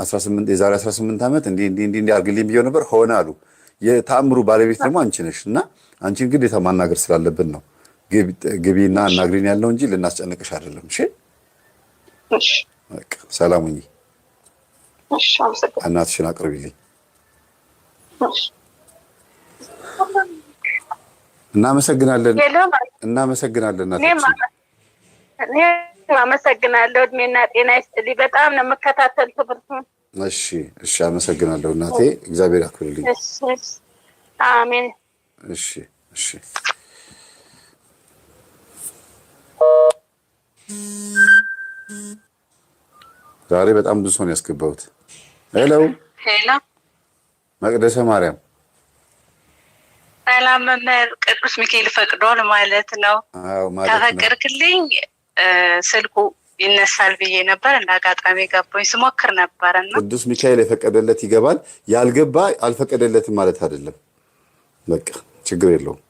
Speaker 1: የዛሬ 18 ዓመት እንዲህ አድርግልኝ ብዬው ነበር ሆነ አሉ። የተአምሩ ባለቤት ደግሞ አንቺ ነሽ እና አንቺን ግዴታ ማናገር ስላለብን ነው ግቢና አናግሪን ያለው እንጂ ልናስጨንቅሽ አይደለም። እሺ በቃ ሰላም ሁኚ። እናትሽን አቅርቢልኝ። እናመሰግናለን። እናታችን
Speaker 4: አመሰግናለሁ። እድሜና ጤና ይስጥልኝ። በጣም ነው የምከታተል ትምህርቱን።
Speaker 1: እሺ አመሰግናለሁ እናቴ። እግዚአብሔር ያክብርልኝ።
Speaker 4: አሜን።
Speaker 1: እሺ ዛሬ በጣም ብዙ ሰው ነው ያስገባሁት። ሄሎ መቅደሰ ማርያም።
Speaker 5: ሰላም መምህር። ቅዱስ ሚካኤል ፈቅዷል ማለት ነው። ከፈቀድክልኝ ስልኩ ይነሳል ብዬ ነበር። እንደ አጋጣሚ ገባኝ ስሞክር ነበርና
Speaker 1: ቅዱስ ሚካኤል የፈቀደለት ይገባል። ያልገባ አልፈቀደለትም ማለት አይደለም። በቃ ችግር የለውም።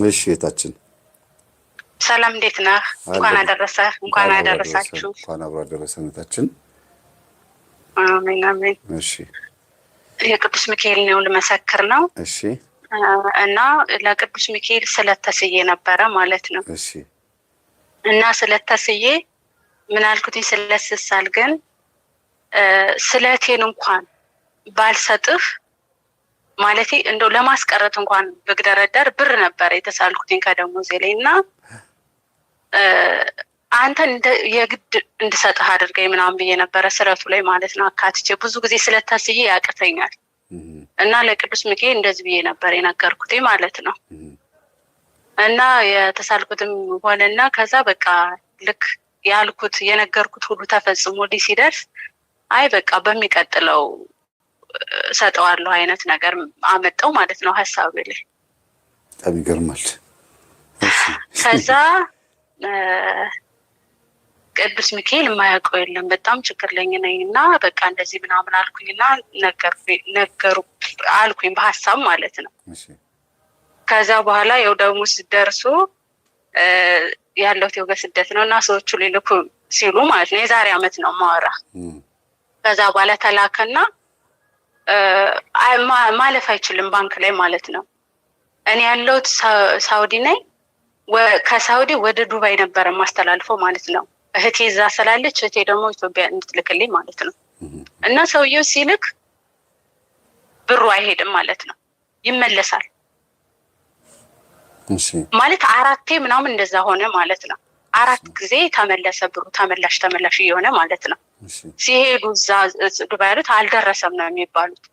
Speaker 1: እሺ እህታችን
Speaker 5: ሰላም እንዴት ነህ? እንኳን አደረሰህ። እንኳን አደረሳችሁ።
Speaker 1: እንኳን አብሮ አደረሰነታችን።
Speaker 5: አሜን አሜን።
Speaker 1: እሺ
Speaker 5: የቅዱስ ሚካኤል ነው ልመሰክር ነው።
Speaker 1: እሺ
Speaker 5: እና ለቅዱስ ሚካኤል ስለተስዬ ነበረ ማለት ነው።
Speaker 1: እሺ
Speaker 5: እና ስለተስዬ ምን አልኩትኝ ስለስሳል ግን ስለቴን እንኳን ባልሰጥህ ማለቴ እንደው ለማስቀረት እንኳን በግደረደር ብር ነበር የተሳልኩትኝ ከደሞዜ ላይ እና አንተን የግድ እንድሰጥህ አድርገኝ ምናምን ብዬ ነበረ ስረቱ ላይ ማለት ነው። አካትቼ ብዙ ጊዜ ስለታስዬ ያቅተኛል እና ለቅዱስ ሚካኤል እንደዚህ ብዬ ነበር የነገርኩት ማለት ነው። እና የተሳልኩትም ሆነና ከዛ በቃ ልክ ያልኩት የነገርኩት ሁሉ ተፈጽሞ ሲደርስ አይ በቃ በሚቀጥለው ሰጠዋለሁ አይነት ነገር አመጣው ማለት ነው ሐሳብ ላይ።
Speaker 1: በጣም ይገርማል።
Speaker 5: ከዛ ቅዱስ ሚካኤል የማያውቀው የለም በጣም ችግር ላይ ነኝና በቃ እንደዚህ ምናምን አልኩኝና ነገሩ አልኩኝ በሐሳብ ማለት ነው። ከዛ በኋላ ያው ደግሞ ደርሶ ያለሁት በስደት ነው እና ሰዎቹ ሊልኩ ሲሉ ማለት ነው የዛሬ አመት ነው ማወራ። ከዛ በኋላ ተላከና ማለፍ አይችልም ባንክ ላይ ማለት ነው። እኔ ያለሁት ሳውዲ ነኝ። ከሳውዲ ወደ ዱባይ ነበር ማስተላልፈው ማለት ነው። እህቴ እዛ ስላለች እህቴ ደግሞ ኢትዮጵያ እንድትልክልኝ ማለት ነው። እና ሰውየው ሲልክ ብሩ አይሄድም ማለት ነው፣ ይመለሳል ማለት አራቴ ምናምን እንደዛ ሆነ ማለት ነው። 4 ጊዜ ተመለሰ ብሩ ተመላሽ እየሆነ ማለት ነው። ሲሄዱ እዛ ዱባይ ያሉት አልደረሰም ነው የሚባሉት።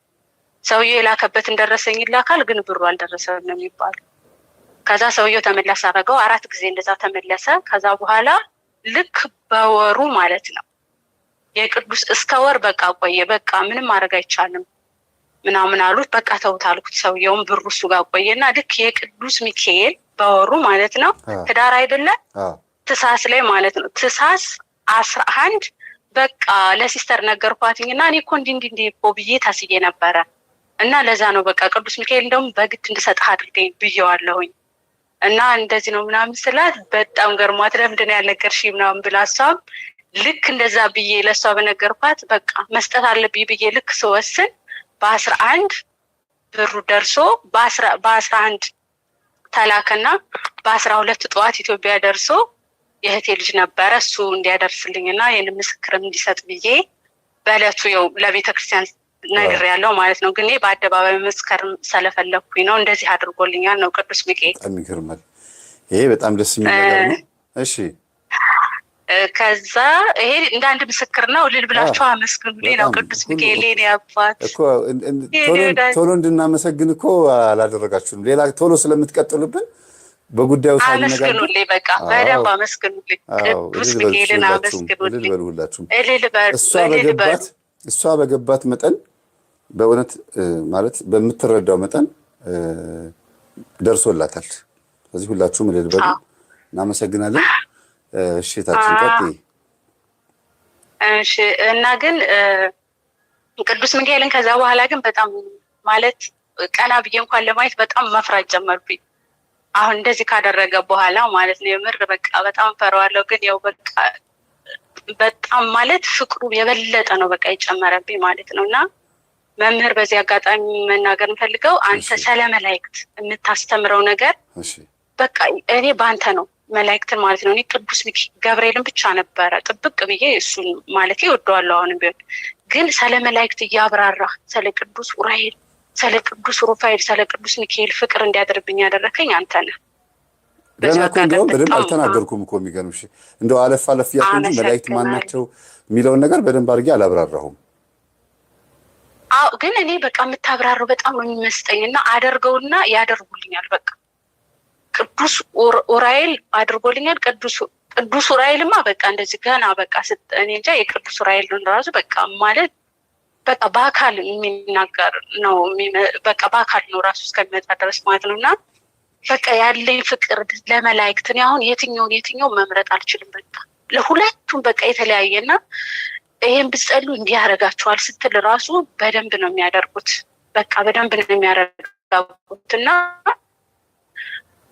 Speaker 5: ሰውየው የላከበትን ደረሰኝ ይላካል ግን ብሩ አልደረሰም ነው የሚባሉ። ከዛ ሰውየው ተመላሽ አደረገው 4 ጊዜ እንደዛ ተመለሰ። ከዛ በኋላ ልክ በወሩ ማለት ነው የቅዱስ እስከ ወር በቃ ቆየ። በቃ ምንም ማድረግ አይቻልም ምናምን አሉት። በቃ ተውት አልኩት። ሰውየውን ብሩ እሱ ጋር ቆየና ልክ የቅዱስ ሚካኤል በወሩ ማለት ነው ህዳር አይደለ ትሳስ ላይ ማለት ነው ትሳስ 11 በቃ ለሲስተር ነገርኳትኝና እኔ እኮ እንዲህ እኮ ብዬ ታስዬ ነበረ እና ለዛ ነው በቃ ቅዱስ ሚካኤል እንደውም በግድ እንድሰጥህ አድርገኝ ብዬዋለሁኝ እና እንደዚህ ነው ምናምን ስላት በጣም ገርሟት ለምንድን ነው ያልነገርሽኝ ምናምን ብላ እሷም ልክ እንደዛ ብዬ ለእሷ በነገርኳት በቃ መስጠት አለብኝ ብዬ ልክ ስወስን በ11 ብሩ ደርሶ በ11 ተላከና በ12 ጠዋት ኢትዮጵያ ደርሶ የእህቴ ልጅ ነበረ እሱ እንዲያደርስልኝና ይህን ምስክርም እንዲሰጥ ብዬ በዕለቱ ያው ለቤተክርስቲያን ነግሬያለሁ ማለት ነው። ግን በአደባባይ መስከር ስለፈለኩኝ ነው እንደዚህ አድርጎልኛል ነው ቅዱስ ሚካኤል።
Speaker 1: በጣም ይገርማል። ይሄ በጣም ደስ የሚል ነገር ነው። እሺ
Speaker 5: ከዛ ይሄ እንደ አንድ ምስክር ነው። እልል ብላችሁ አመስግኑልኝ ነው ቅዱስ ሚካኤል የኔ አባት
Speaker 1: እኮ ቶሎ እንድናመሰግን እኮ አላደረጋችሁም። ሌላ ቶሎ ስለምትቀጥሉብን በጉዳዩ
Speaker 5: አመስግኑልኝ። በቃ በደንብ አመስግኑልኝ። ቅዱስ ሚካኤልን አመስግኑልኝ።
Speaker 1: እልል በሉ ሁላችሁም። እሷ በገባት መጠን በእውነት ማለት በምትረዳው መጠን ደርሶላታል። ስለዚህ ሁላችሁም እልል በሉ። እናመሰግናለን። እሺ ታችን ቀጥይ።
Speaker 5: እሺ እና ግን ቅዱስ ሚካኤልን ከዛ በኋላ ግን በጣም ማለት ቀና ብዬ እንኳን ለማየት በጣም መፍራት ጀመርኩኝ። አሁን እንደዚህ ካደረገ በኋላ ማለት ነው የምር በቃ በጣም ፈራዋለሁ። ግን ያው በቃ በጣም ማለት ፍቅሩ የበለጠ ነው በቃ የጨመረብኝ ማለት ነው። እና መምህር በዚህ አጋጣሚ መናገር እንፈልገው አንተ ስለ መላእክት የምታስተምረው ነገር በቃ እኔ በአንተ ነው መላእክትን ማለት ነው። እኔ ቅዱስ ሚካኤል ገብርኤልን ብቻ ነበረ ጥብቅ ብዬ እሱን ማለት እወደዋለሁ አሁንም ቢሆን። ግን ስለ መላእክት እያብራራ ስለ ቅዱስ ኡራኤል፣ ስለ ቅዱስ ሩፋኤል፣ ስለ ቅዱስ ሚካኤል ፍቅር እንዲያደርብኝ ያደረከኝ አንተ ነህ።
Speaker 1: ገና እኮ እንደውም በደንብ አልተናገርኩም እኮ የሚገርምሽ እንደው አለፍ እያልኩ እንጂ መላእክት ማናቸው የሚለውን ነገር በደንብ አድርጌ አላብራራሁም።
Speaker 5: አዎ ግን እኔ በቃ የምታብራራው በጣም ነው የሚመስጠኝና አደርገውና ያደርጉልኛል። በቃ ቅዱስ ኡራኤል አድርጎልኛል። ቅዱስ ኡራኤልማ በቃ እንደዚህ ገና በቃ እኔ እንጃ የቅዱስ ኡራኤልን ራሱ በቃ ማለት በቃ በአካል የሚናገር ነው በቃ በአካል ነው ራሱ እስከሚመጣ ድረስ ማለት ነውና በቃ ያለኝ ፍቅር ለመላእክት እኔ አሁን የትኛው መምረጥ አልችልም። በቃ ለሁለቱም በቃ የተለያየና ይሄን ብትጸልዩ እንዲህ ያደርጋችኋል ስትል ራሱ በደንብ ነው የሚያደርጉት። በቃ በደንብ ነው የሚያደርጉትና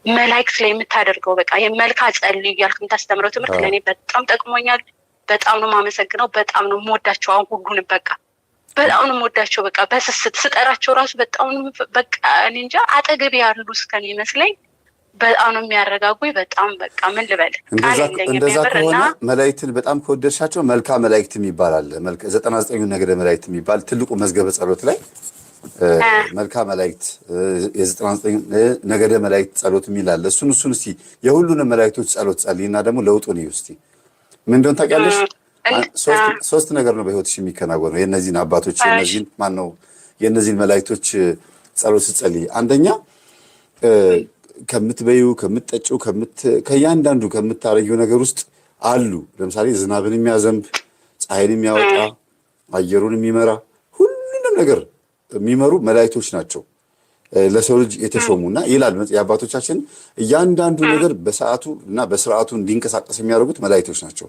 Speaker 5: መላእክት ላይ የምታደርገው በቃ የመልካ ጸልዩ እያልክ የምታስተምረው ትምህርት ለእኔ በጣም ጠቅሞኛል። በጣም ነው የማመሰግነው። በጣም ነው የምወዳቸው። አሁን ሁሉንም በቃ በጣም ነው የምወዳቸው። በቃ በስስት ስጠራቸው ራሱ በጣም በቃ እኔ እንጃ አጠገቤ ያሉ እስከሚመስለኝ በጣም ነው የሚያረጋጉኝ። በጣም በቃ ምን ልበል
Speaker 1: እንደዛ ከሆነ መላእክትን በጣም ከወደድሻቸው መልካ መላእክት የሚባል አለ። 99 ነገደ መላእክት የሚባል ትልቁ መዝገበ ጸሎት ላይ መልካ መላእክት የ99 ነገደ መላእክት ጸሎት የሚል አለ። እሱን እስቲ የሁሉንም መላእክቶች ጸሎት ጸልይና ደግሞ ለውጡን እዩ እስቲ። ምን እንደሆነ ታውቂያለሽ? ሶስት ነገር ነው በህይወትሽ የሚከናወነው የእነዚህን አባቶች የእነዚህን መላእክቶች ጸሎት ስትጸልይ። አንደኛ ከምትበዩ ከምትጠጩ ከእያንዳንዱ ከምታረጊው ነገር ውስጥ አሉ። ለምሳሌ ዝናብን የሚያዘንብ ፀሐይን የሚያወጣ አየሩን የሚመራ ሁሉንም ነገር የሚመሩ መላእክቶች ናቸው ለሰው ልጅ የተሾሙና ይላል የአባቶቻችን እያንዳንዱ ነገር በሰዓቱ እና በስርዓቱ እንዲንቀሳቀስ የሚያደርጉት መላእክቶች ናቸው።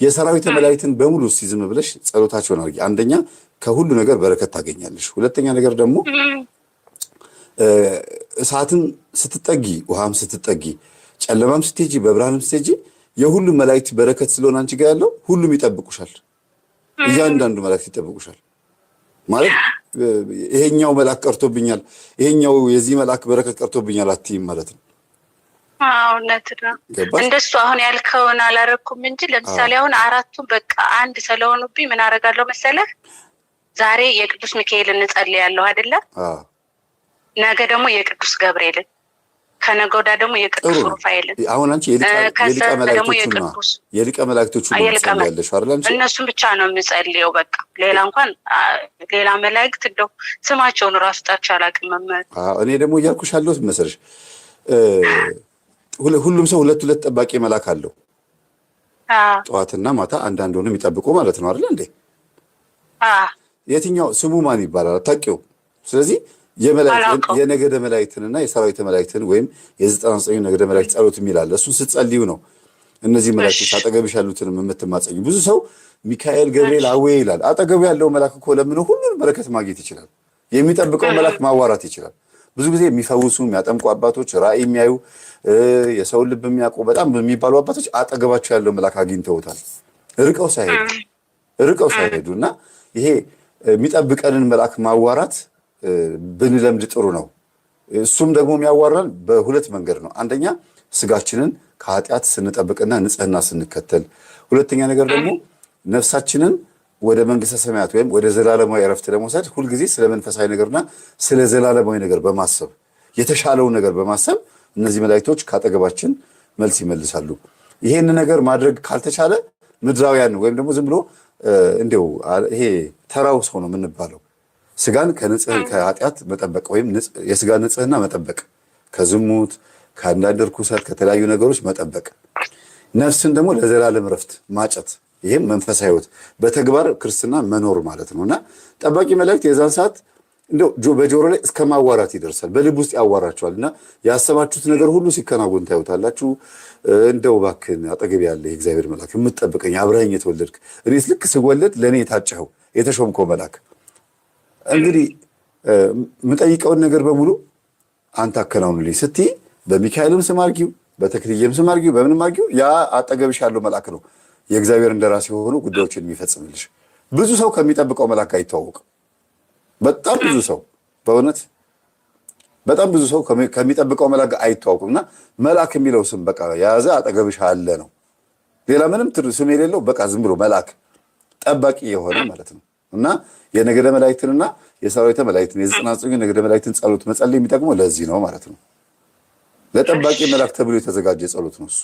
Speaker 1: የሰራዊተ መላእክትን በሙሉ እስቲ ዝም ብለሽ ጸሎታቸውን አድርጊ። አንደኛ ከሁሉ ነገር በረከት ታገኛለሽ። ሁለተኛ ነገር ደግሞ እሳትን ስትጠጊ፣ ውሃም ስትጠጊ፣ ጨለማም ስትሄጂ፣ በብርሃንም ስትሄጂ የሁሉም መላእክት በረከት ስለሆነ አንቺ ጋር ያለው ሁሉም ይጠብቁሻል። እያንዳንዱ መላእክት ይጠብቁሻል ማለት ይሄኛው መልአክ ቀርቶብኛል፣ ይሄኛው የዚህ መልአክ በረከት ቀርቶብኛል አትይም ማለት ነው።
Speaker 5: እውነት ነው። እንደሱ አሁን ያልከውን አላረኩም እንጂ ለምሳሌ አሁን አራቱም በቃ አንድ ስለሆኑብኝ ምን አደርጋለሁ መሰለህ? ዛሬ የቅዱስ ሚካኤል እንጸልያለሁ አይደለ? ነገ ደግሞ የቅዱስ ገብርኤልን፣ ከነገ ወዲያ ደግሞ የቅዱስ ሩፋኤልን።
Speaker 1: አሁን አንቺ የሊቀ መላእክቶቹ ትጸልያለሽ አይደል? አንቺ
Speaker 5: እነሱን ብቻ ነው የምጸልየው። በቃ ሌላ እንኳን ሌላ መላእክት እንደው ስማቸውን ራሱ ጠርቼ አላውቅም።
Speaker 1: እኔ ደግሞ እያልኩሽ ያለሁት መሰለሽ ሁሉም ሰው ሁለት ጠባቂ መልአክ አለው። ጠዋትና ማታ አንዳንድ ሆኖ የሚጠብቁ ማለት ነው አይደል እንዴ? የትኛው ስሙ ማን ይባላል አታውቂውም። ስለዚህ የነገደ መላእክትንና የሰራዊተ መላእክትን ወይም የ99 ነገደ መላእክት ጸሎት የሚላል እሱን ስትጸልዩ ነው እነዚህ መላእክቶች አጠገብሽ ያሉትንም የምትማጸኙ። ብዙ ሰው ሚካኤል ገብርኤል አዌ ይላል። አጠገቡ ያለው መልአክ እኮ ለምን ሁሉንም በረከት ማግኘት ይችላል። የሚጠብቀው መልአክ ማዋራት ይችላል። ብዙ ጊዜ የሚፈውሱ የሚያጠምቁ አባቶች፣ ራእይ የሚያዩ የሰውን ልብ የሚያውቁ በጣም የሚባሉ አባቶች አጠገባቸው ያለው መልአክ አግኝተውታል ርቀው ሳይሄዱ እና ይሄ የሚጠብቀንን መልአክ ማዋራት ብንለምድ ጥሩ ነው። እሱም ደግሞ የሚያዋራን በሁለት መንገድ ነው። አንደኛ ስጋችንን ከኃጢአት ስንጠብቅና ንጽህና ስንከተል፣ ሁለተኛ ነገር ደግሞ ነፍሳችንን ወደ መንግስተ ሰማያት ወይም ወደ ዘላለማዊ ዕረፍት ለመውሰድ ሁልጊዜ ስለ መንፈሳዊ ነገርና ስለ ዘላለማዊ ነገር በማሰብ የተሻለውን ነገር በማሰብ እነዚህ መላእክቶች ካጠገባችን መልስ ይመልሳሉ። ይሄን ነገር ማድረግ ካልተቻለ ምድራውያን ወይም ደግሞ ዝም ብሎ እንደው ይሄ ተራው ሰው ነው የምንባለው። ስጋን ከኃጢአት መጠበቅ ወይም የስጋ ንጽህና መጠበቅ፣ ከዝሙት ከአንዳንድ ርኩሰት ከተለያዩ ነገሮች መጠበቅ፣ ነፍስን ደግሞ ለዘላለም ዕረፍት ማጨት፣ ይህም መንፈሳዊ ሕይወት በተግባር ክርስትና መኖር ማለት ነው። እና ጠባቂ መላእክት የዛን ሰዓት እንደው በጆሮ ላይ እስከ ማዋራት ይደርሳል። በልብ ውስጥ ያዋራቸዋል እና ያሰባችሁት ነገር ሁሉ ሲከናወን ታዩታላችሁ። እንደው እባክህን አጠገብ ያለ የእግዚአብሔር መልአክ የምትጠብቀኝ አብረኸኝ የተወለድክ እኔስ ልክ ስወለድ ለእኔ የታጨኸው የተሾምከው መልአክ እንግዲህ የምጠይቀውን ነገር በሙሉ አንተ አከናውንልኝ ስትይ በሚካኤልም ስም አድርጊው፣ በተክልዬም ስም አድርጊው፣ በምንም አድርጊው ያ አጠገብሽ ያለው መልአክ ነው የእግዚአብሔር እንደራሴ የሆኑ ጉዳዮችን የሚፈጽምልሽ። ብዙ ሰው ከሚጠብቀው መልአክ አይተዋወቅም። በጣም ብዙ ሰው በእውነት በጣም ብዙ ሰው ከሚጠብቀው መልአክ አይተዋወቅም። እና መልአክ የሚለው ስም በቃ የያዘ አጠገብሽ አለ ነው። ሌላ ምንም ስም የሌለው በቃ ዝም ብሎ መልአክ ጠባቂ የሆነ ማለት ነው። እና የነገደ መላእክትንና የሰራዊተ መላእክትን የ99 ነገደ መላእክትን ጸሎት መጸለይ የሚጠቅመው ለዚህ ነው ማለት ነው። ለጠባቂ መልአክ ተብሎ የተዘጋጀ ጸሎት ነው እሱ።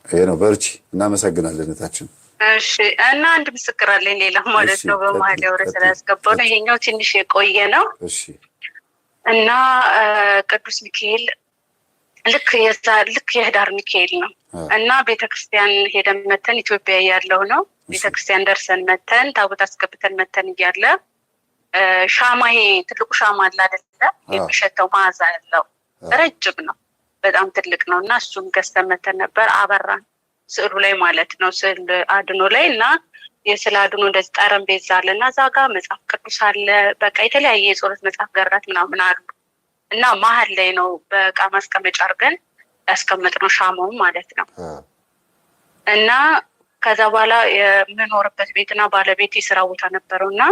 Speaker 1: ይሄ ነው። በርቺ። እናመሰግናለን እህታችን።
Speaker 5: እሺ። እና አንድ ምስክር አለኝ ሌላ ማለት ነው። በመሀል ወረ ስላስገባው ነው። ይሄኛው ትንሽ የቆየ ነው።
Speaker 1: እሺ።
Speaker 5: እና ቅዱስ ሚካኤል ልክ የህዳር ሚካኤል ነው። እና ቤተክርስቲያን ሄደን መተን ኢትዮጵያ ያለው ነው። ቤተክርስቲያን ደርሰን መተን ታቦት አስገብተን መተን እያለ ሻማ ይሄ ትልቁ ሻማ አለ አይደለ? የሚሸተው መዓዛ ያለው ረጅም ነው፣ በጣም ትልቅ ነው። እና እሱም ገዝተን መተን ነበር። አበራን ስዕሉ ላይ ማለት ነው፣ ስዕል አድኖ ላይ እና የስዕል አድኖ እንደዚህ ጠረጴዛ አለ እና እዛ ጋር መጽሐፍ ቅዱስ አለ። በቃ የተለያየ የጸሎት መጽሐፍ ገራት ምናምን አሉ። እና መሀል ላይ ነው በእቃ ማስቀመጫ አድርገን ያስቀመጥነው ሻማውን ማለት ነው። እና ከዛ በኋላ የምኖርበት ቤትና ባለቤት የስራ ቦታ ነበረው እና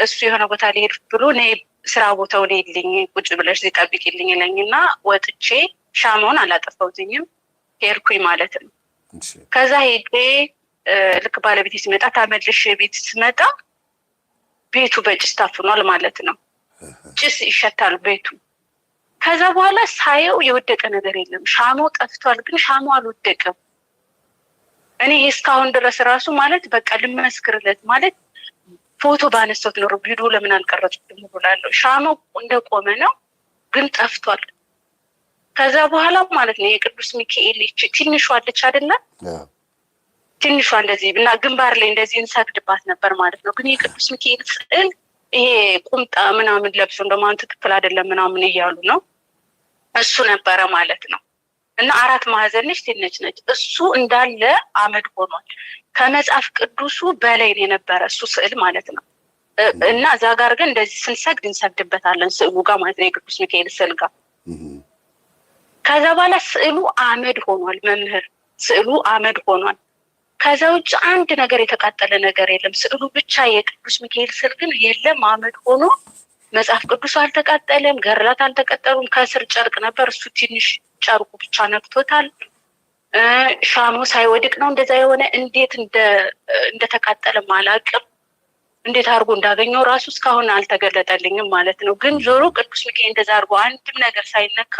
Speaker 5: እሱ የሆነ ቦታ ሊሄድ ብሎ ነይ ስራ ቦታው ሄድልኝ ቁጭ ብለሽ ጠብቂልኝ ይለኝና ወጥቼ ሻማውን አላጠፋሁትኝም ሄድኩኝ ማለት ነው። ከዛ ሄጄ ልክ ባለቤት ሲመጣ ተመልሼ ቤት ስመጣ ቤቱ በጭስ ታፍኗል ማለት ነው። ጭስ ይሸታል ቤቱ። ከዛ በኋላ ሳየው የወደቀ ነገር የለም። ሻማው ጠፍቷል፣ ግን ሻማው አልወደቀም። እኔ እስካሁን ድረስ ራሱ ማለት በቃ ልመስክርለት ማለት ፎቶ ባነሳሁት ኖሮ ቪዲዮ ለምን አልቀረጽኩትም ብላለሁ። ሻማው እንደቆመ ነው፣ ግን ጠፍቷል። ከዛ በኋላ ማለት ነው የቅዱስ ሚካኤል ትንሿ አለች አይደለ? ትንሿ እንደዚህ እና ግንባር ላይ እንደዚህ እንሰግድባት ነበር ማለት ነው። ግን የቅዱስ ሚካኤል ስዕል ይሄ ቁምጣ ምናምን ለብሶ እንደማን ትክክል አይደለም ምናምን እያሉ ነው። እሱ ነበረ ማለት ነው። እና 4 ማዕዘን ነች፣ ትንሽ ነች። እሱ እንዳለ አመድ ሆኗል። ከመጽሐፍ ቅዱሱ በላይ ነው የነበረ እሱ ስዕል ማለት ነው። እና እዛ ጋር ግን እንደዚህ ስንሰግድ እንሰግድበታለን ስዕሉ ጋር ማለት ነው፣ የቅዱስ ሚካኤል ስዕል ጋር። ከዛ በኋላ ስዕሉ አመድ ሆኗል። መምህር ስዕሉ አመድ ሆኗል። ከዛ ውጭ አንድ ነገር የተቃጠለ ነገር የለም። ስዕሉ ብቻ የቅዱስ ሚካኤል ስዕል ግን የለም፣ አመድ ሆኖ። መጽሐፍ ቅዱስ አልተቃጠለም፣ ገድላት አልተቀጠሉም። ከስር ጨርቅ ነበር፣ እሱ ትንሽ ጨርቁ ብቻ ነክቶታል። ሻማው ሳይወድቅ ነው እንደዛ የሆነ። እንዴት እንደተቃጠለም አላውቅም። እንዴት አድርጎ እንዳገኘው ራሱ እስካሁን አልተገለጠልኝም ማለት ነው። ግን ዞሮ ቅዱስ ሚካኤል እንደዛ አድርጎ አንድም ነገር ሳይነካ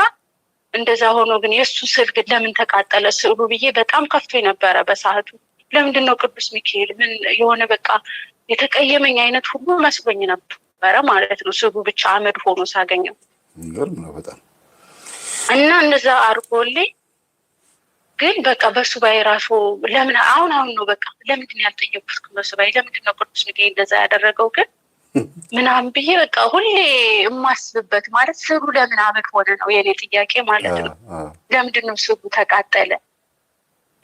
Speaker 5: እንደዛ ሆኖ ግን የእሱ ስዕል ግን ለምን ተቃጠለ ስዕሉ ብዬ በጣም ከፍቶ ነበረ በሰዓቱ። ለምንድን ነው ቅዱስ ሚካኤል ምን የሆነ በቃ የተቀየመኝ አይነት ሁሉ መስሎኝ ነበረ ማለት ነው። ስዕሉ ብቻ አመድ ሆኖ ሳገኘው
Speaker 1: ነው በጣም
Speaker 5: እና እንደዛ አድርጎልኝ። ግን በቃ በሱባኤ ራሱ ለምን አሁን ነው በቃ ለምንድን ያልጠየቁት በሱባኤ ለምንድን ነው ቅዱስ ሚካኤል እንደዛ ያደረገው ግን ምናምን ብዬ በቃ ሁሌ የማስብበት ማለት ስዕሉ ለምን አመድ ሆነ ነው የኔ ጥያቄ ማለት ነው። ለምንድን ነው ስዕሉ ተቃጠለ?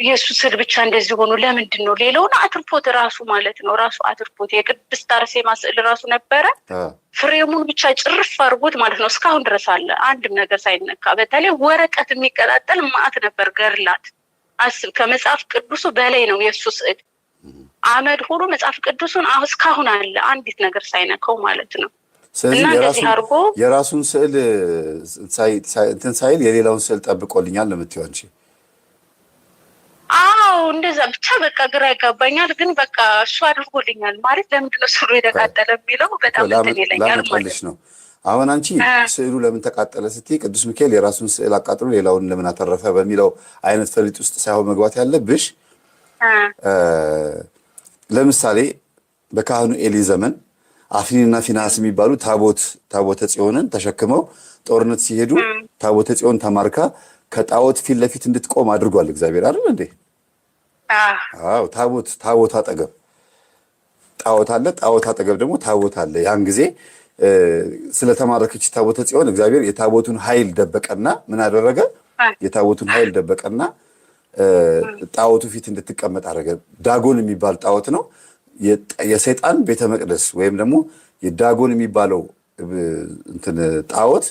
Speaker 5: ኢየሱስ ስዕል ብቻ እንደዚህ ሆኖ ለምንድን ነው? ሌላውን አትርፎት ራሱ ማለት ነው ራሱ አትርፎት የቅድስት አርሴማ ስዕል ራሱ ነበረ። ፍሬሙን ብቻ ጭርፍ አድርጎት ማለት ነው እስካሁን ድረስ አለ፣ አንድም ነገር ሳይነካ። በተለይ ወረቀት የሚቀጣጠል ማዕት ነበር ገድላት። አስብ፣ ከመጽሐፍ ቅዱሱ በላይ ነው የእሱ ስዕል። አመድ ሆኖ መጽሐፍ ቅዱሱን እስካሁን አለ፣ አንዲት ነገር ሳይነካው ማለት ነው።
Speaker 1: ስለዚህ የራሱን ስዕል እንትን ሳይል የሌላውን ስዕል ጠብቆልኛል ለምትይው አንቺ?
Speaker 5: አዎ እንደዛ ብቻ በቃ ግራ ይጋባኛል። ግን በቃ እሱ አድርጎልኛል ማለት ለምንድን ነው ስዕሉ የተቃጠለ የሚለው በጣም እንትን ይለኛል ማለት ነው።
Speaker 1: አሁን አንቺ ስዕሉ ለምን ተቃጠለ ስትይ ቅዱስ ሚካኤል የራሱን ስዕል አቃጥሎ ሌላውን ለምን አተረፈ በሚለው አይነት ፈሊጥ ውስጥ ሳይሆን መግባት ያለብሽ ለምሳሌ በካህኑ ኤሊ ዘመን አፍኒንና ፊናስ የሚባሉ ታቦተ ጽዮንን ተሸክመው ጦርነት ሲሄዱ ታቦተ ጽዮን ተማርካ ከጣዖት ፊት ለፊት እንድትቆም አድርጓል እግዚአብሔር አይደል እንዴ? አዎ ታቦት አጠገብ ጣዖት አለ፣ ጣዖት አጠገብ ደግሞ ታቦት አለ። ያን ጊዜ ስለተማረከች ታቦተ ጽዮን እግዚአብሔር የታቦቱን ኃይል ደበቀና ምን አደረገ? የታቦቱን ኃይል ደበቀና ጣዖቱ ፊት እንድትቀመጥ አደረገ። ዳጎን የሚባል ጣዖት ነው። የሰይጣን ቤተ መቅደስ ወይም ደግሞ የዳጎን የሚባለው እንትን ጣዖት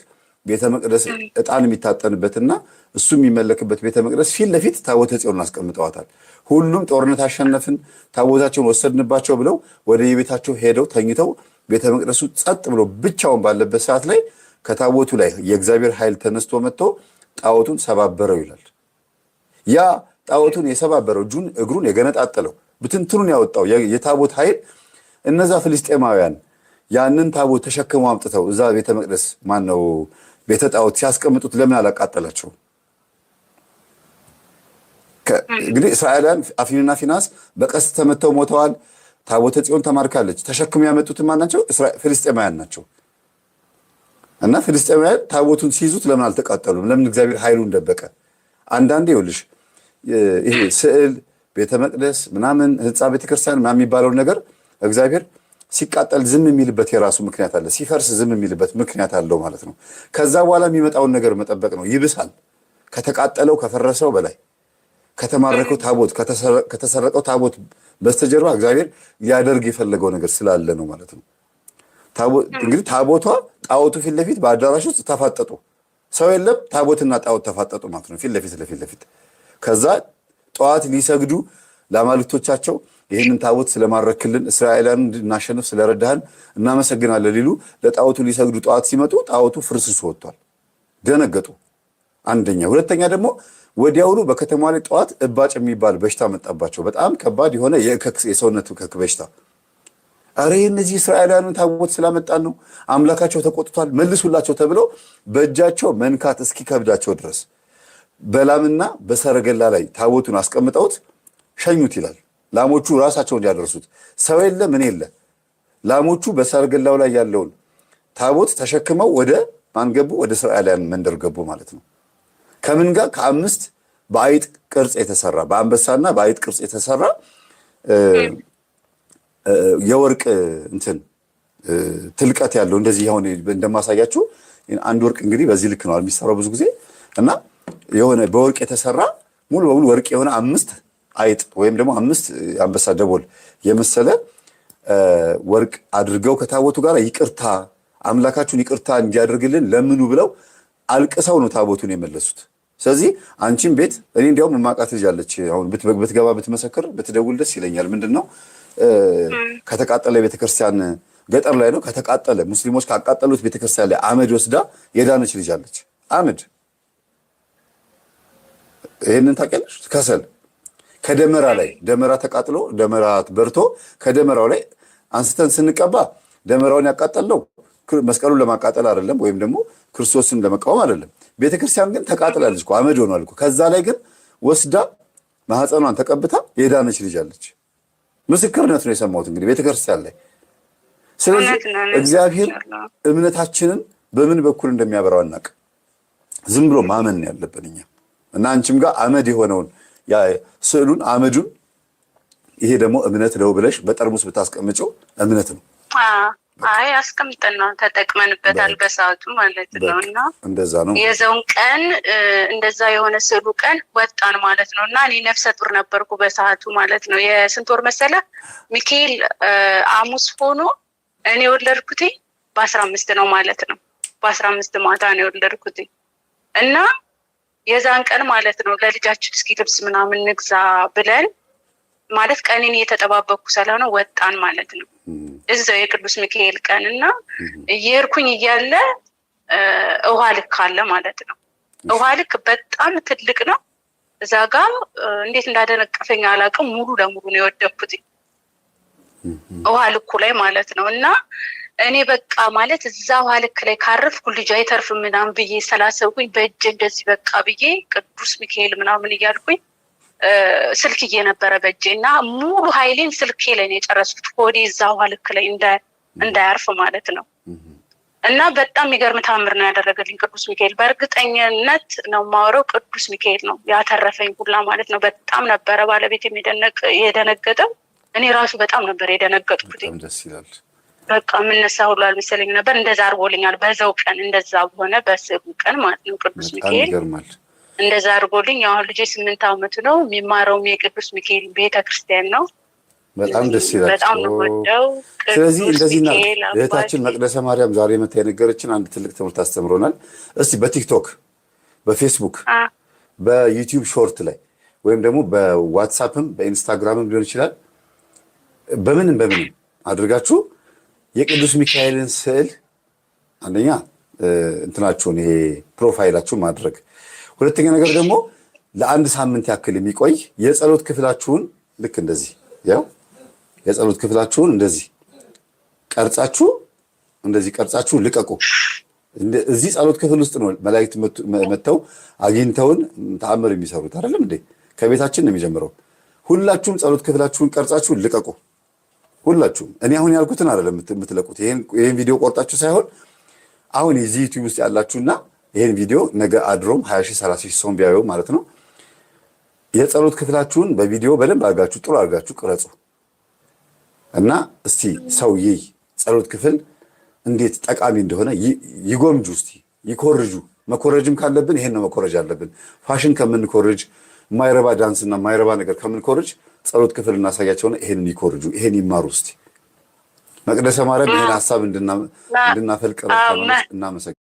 Speaker 1: ቤተ መቅደስ ዕጣን የሚታጠንበትና እሱ የሚመለክበት ቤተ መቅደስ ፊት ለፊት ታቦተ ጽዮን አስቀምጠዋታል። ሁሉም ጦርነት አሸነፍን፣ ታቦታቸውን ወሰድንባቸው ብለው ወደ የቤታቸው ሄደው ተኝተው ቤተ መቅደሱ ጸጥ ብሎ ብቻውን ባለበት ሰዓት ላይ ከታቦቱ ላይ የእግዚአብሔር ኃይል ተነስቶ መጥቶ ጣዖቱን ሰባበረው ይላል። ያ ጣዖቱን የሰባበረው እግሩን የገነጣጠለው ብትንትኑን ያወጣው የታቦት ኃይል እነዛ ፍልስጤማውያን ያንን ታቦት ተሸክመው አምጥተው እዛ ቤተ መቅደስ ማነው ቤተ ጣዖት ሲያስቀምጡት ለምን አላቃጠላቸው? እንግዲህ እስራኤላውያን አፍኒንና ፊናስ በቀስት ተመተው ሞተዋል። ታቦተ ጽዮን ተማርካለች። ተሸክመው ያመጡት ማን ናቸው? ፍልስጤማውያን ናቸው። እና ፍልስጤማውያን ታቦቱን ሲይዙት ለምን አልተቃጠሉም? ለምን እግዚአብሔር ኃይሉን ደበቀ? አንዳንዴ ይኸውልሽ ይሄ ስዕል ቤተ መቅደስ ምናምን ህንፃ ቤተክርስቲያን ምናምን የሚባለውን ነገር እግዚአብሔር ሲቃጠል ዝም የሚልበት የራሱ ምክንያት አለ። ሲፈርስ ዝም የሚልበት ምክንያት አለው ማለት ነው። ከዛ በኋላ የሚመጣውን ነገር መጠበቅ ነው። ይብሳል። ከተቃጠለው ከፈረሰው በላይ ከተማረከው ታቦት ከተሰረቀው ታቦት በስተጀርባ እግዚአብሔር ሊያደርግ የፈለገው ነገር ስላለ ነው ማለት ነው። እንግዲህ ታቦቷ ጣዖቱ ፊት ለፊት በአዳራሽ ውስጥ ተፋጠጡ። ሰው የለም፣ ታቦትና ጣዖት ተፋጠጡ ማለት ነው፣ ፊት ለፊት። ከዛ ጠዋት ሊሰግዱ ለአማልክቶቻቸው ይህንን ታቦት ስለማረክልን እስራኤላን እንድናሸንፍ ስለረዳህን እናመሰግናለን ሊሉ ለጣዖቱ ሊሰግዱ ጠዋት ሲመጡ ጣዖቱ ፍርስርሶ ወጥቷል። ደነገጡ። አንደኛ። ሁለተኛ ደግሞ ወዲያውኑ በከተማ ላይ ጠዋት እባጭ የሚባል በሽታ መጣባቸው። በጣም ከባድ የሆነ የሰውነት እከክ በሽታ። አረ እነዚህ እስራኤላውያን ታቦት ስላመጣን ነው አምላካቸው ተቆጥቷል መልሱላቸው ተብለው በእጃቸው መንካት እስኪከብዳቸው ድረስ በላምና በሰረገላ ላይ ታቦቱን አስቀምጠውት ሸኙት ይላል። ላሞቹ ራሳቸው እንዲያደርሱት ሰው የለ ምን የለ። ላሞቹ በሰረገላው ላይ ያለውን ታቦት ተሸክመው ወደ ማን ገቡ? ወደ እስራኤላውያን መንደር ገቡ ማለት ነው። ከምን ጋር? ከ5 በአይጥ ቅርጽ የተሰራ በአንበሳና በአይጥ ቅርጽ የተሰራ የወርቅ እንትን ትልቀት ያለው እንደዚህ አሁን እንደማሳያችሁ አንድ ወርቅ እንግዲህ በዚህ ልክ ነው የሚሰራው ብዙ ጊዜ እና የሆነ በወርቅ የተሰራ ሙሉ በሙሉ ወርቅ የሆነ 5 አይጥ ወይም ደግሞ 5 አንበሳ ደቦል የመሰለ ወርቅ አድርገው ከታቦቱ ጋር ይቅርታ አምላካችሁን ይቅርታ እንዲያደርግልን ለምኑ ብለው አልቅሰው ነው ታቦቱን የመለሱት። ስለዚህ አንቺም ቤት እኔ እንዲያውም ማቃት ልጅ አለች። አሁን ብትገባ ብትመሰክር ብትደውል ደስ ይለኛል። ምንድነው ከተቃጠለ ቤተክርስቲያን ገጠር ላይ ነው ከተቃጠለ ሙስሊሞች ካቃጠሉት ቤተክርስቲያን ላይ አመድ ወስዳ የዳነች ልጅ አለች። አመድ ይሄንን ታውቂያለሽ? ከሰል ከደመራ ላይ ደመራ ተቃጥሎ ደመራ በርቶ ከደመራው ላይ አንስተን ስንቀባ ደመራውን ያቃጠለው መስቀሉን ለማቃጠል አይደለም፣ ወይም ደግሞ ክርስቶስን ለመቃወም አይደለም። ቤተክርስቲያን ግን ተቃጥላለች እኮ አመድ ሆኗል እኮ። ከዛ ላይ ግን ወስዳ ማህፀኗን ተቀብታ የዳነች ልጅ አለች። ምስክርነት ነው የሰማሁት እንግዲህ ቤተክርስቲያን ላይ። ስለዚህ እግዚአብሔር እምነታችንን በምን በኩል እንደሚያበራው አናውቅ። ዝም ብሎ ማመን ነው ያለብን እኛ እና አንቺም ጋር አመድ የሆነውን ያ ስዕሉን አመዱን ይሄ ደግሞ እምነት ነው ብለሽ በጠርሙስ ብታስቀምጪው እምነት ነው።
Speaker 5: አይ አስቀምጠን ነው ተጠቅመንበታል በሰዓቱ ማለት ነው። እና
Speaker 1: እንደዛ ነው
Speaker 5: የዘውን ቀን እንደዛ የሆነ ስዕሉ ቀን ወጣን ማለት ነው። እና እኔ ነፍሰ ጡር ነበርኩ በሰዓቱ ማለት ነው። የስንት ወር መሰለ ሚካኤል ሐሙስ ሆኖ እኔ ወለድኩት በ15 ነው ማለት ነው። በ15 ማታ ነው የወለድኩት እና የዛን ቀን ማለት ነው ለልጃችን እስኪ ልብስ ምናምን ንግዛ ብለን ማለት ቀኔን እየተጠባበቅኩ ስለሆነ ወጣን ማለት ነው። እዛው የቅዱስ ሚካኤል ቀን እና እየሄድኩኝ እያለ ውሃ ልክ አለ ማለት ነው። ውሃ ልክ በጣም ትልቅ ነው። እዛ ጋር እንዴት እንዳደነቀፈኝ አላውቅም። ሙሉ ለሙሉ ነው የወደኩት ውሃ ልኩ ላይ ማለት ነው። እና እኔ በቃ ማለት እዛ ውሃ ልክ ላይ ካረፍኩ ልጅ አይተርፍም ምናምን ብዬ ስላሰብኩኝ በእጅ እንደዚህ በቃ ብዬ ቅዱስ ሚካኤል ምናምን እያልኩኝ ስልክ እየነበረ በእጄ እና ሙሉ ኃይሌን ስልኬ ላይ ነው የጨረስኩት። ሆዴ እዛ ውሃ ልክ ላይ እንዳያርፍ ማለት ነው። እና በጣም የሚገርም ታምር ነው ያደረገልኝ ቅዱስ ሚካኤል። በእርግጠኝነት ነው የማወራው ቅዱስ ሚካኤል ነው ያተረፈኝ ሁላ ማለት ነው። በጣም ነበረ ባለቤት የደነገጠው። እኔ ራሱ በጣም ነበር የደነገጥኩት።
Speaker 1: በጣም ደስ ይላል።
Speaker 5: በቃ የምነሳ ሁሉ አልመሰለኝ ነበር። እንደዛ አድርጎልኛል። በዛው ቀን እንደዛ ሆነ በስሩ ቀን ማለት ነው። ቅዱስ ሚካኤል እንደዛ አድርጎልኝ። አሁን ልጄ 8 ዓመቱ ነው። የሚማረውም የቅዱስ ሚካኤል ቤተክርስቲያን ነው።
Speaker 1: በጣም ደስ ይላል።
Speaker 5: በጣም ነው ወደው።
Speaker 1: ስለዚህ እንደዚህ ነው እህታችን መቅደሰ ማርያም ዛሬ መታ የነገረችን አንድ ትልቅ ትምህርት አስተምሮናል። እስቲ በቲክቶክ፣ በፌስቡክ፣ በዩቲዩብ ሾርት ላይ ወይም ደግሞ በዋትሳፕም በኢንስታግራምም ሊሆን ይችላል በምንም አድርጋችሁ የቅዱስ ሚካኤልን ስዕል አንደኛ እንትናችሁን ይሄ ፕሮፋይላችሁን ማድረግ፣ ሁለተኛ ነገር ደግሞ ለአንድ ሳምንት ያክል የሚቆይ የጸሎት ክፍላችሁን ልክ እንደዚህ ያው የጸሎት ክፍላችሁን እንደዚህ ቀርጻችሁ ልቀቁ። እዚህ ጸሎት ክፍል ውስጥ ነው መላእክት መጥተው አግኝተውን ተአምር የሚሰሩት አይደለም እንዴ? ከቤታችን ነው የሚጀምረው። ሁላችሁም ጸሎት ክፍላችሁን ቀርጻችሁ ልቀቁ። ሁላችሁም እኔ አሁን ያልኩትን አይደለም የምትለቁት። ይሄን ቪዲዮ ቆርጣችሁ ሳይሆን አሁን እዚህ ዩቲዩብ ውስጥ ያላችሁና ይሄን ቪዲዮ ነገ አድሮም 20,000 30,000 ሰው ቢያየው ማለት ነው የጸሎት ክፍላችሁን በቪዲዮ በደንብ አድርጋችሁ ጥሩ አድርጋችሁ ቅረጹ እና እስቲ ሰውዬ ጸሎት ክፍል እንዴት ጠቃሚ እንደሆነ ይጎምጁ፣ እስቲ ይኮርጁ። መኮረጅም ካለብን ይሄን ነው መኮረጅ አለብን። ፋሽን ከምንኮርጅ ማይረባ ዳንስና ማይረባ ነገር ከምንኮርጅ ጸሎት ክፍል እናሳያቸውና ይሄንን ይኮርጁ፣ ይሄን ይማሩ። እስቲ መቅደሰ ማርያም ይሄን ሐሳብ እንድናፈልቅ እናመሰግናለን።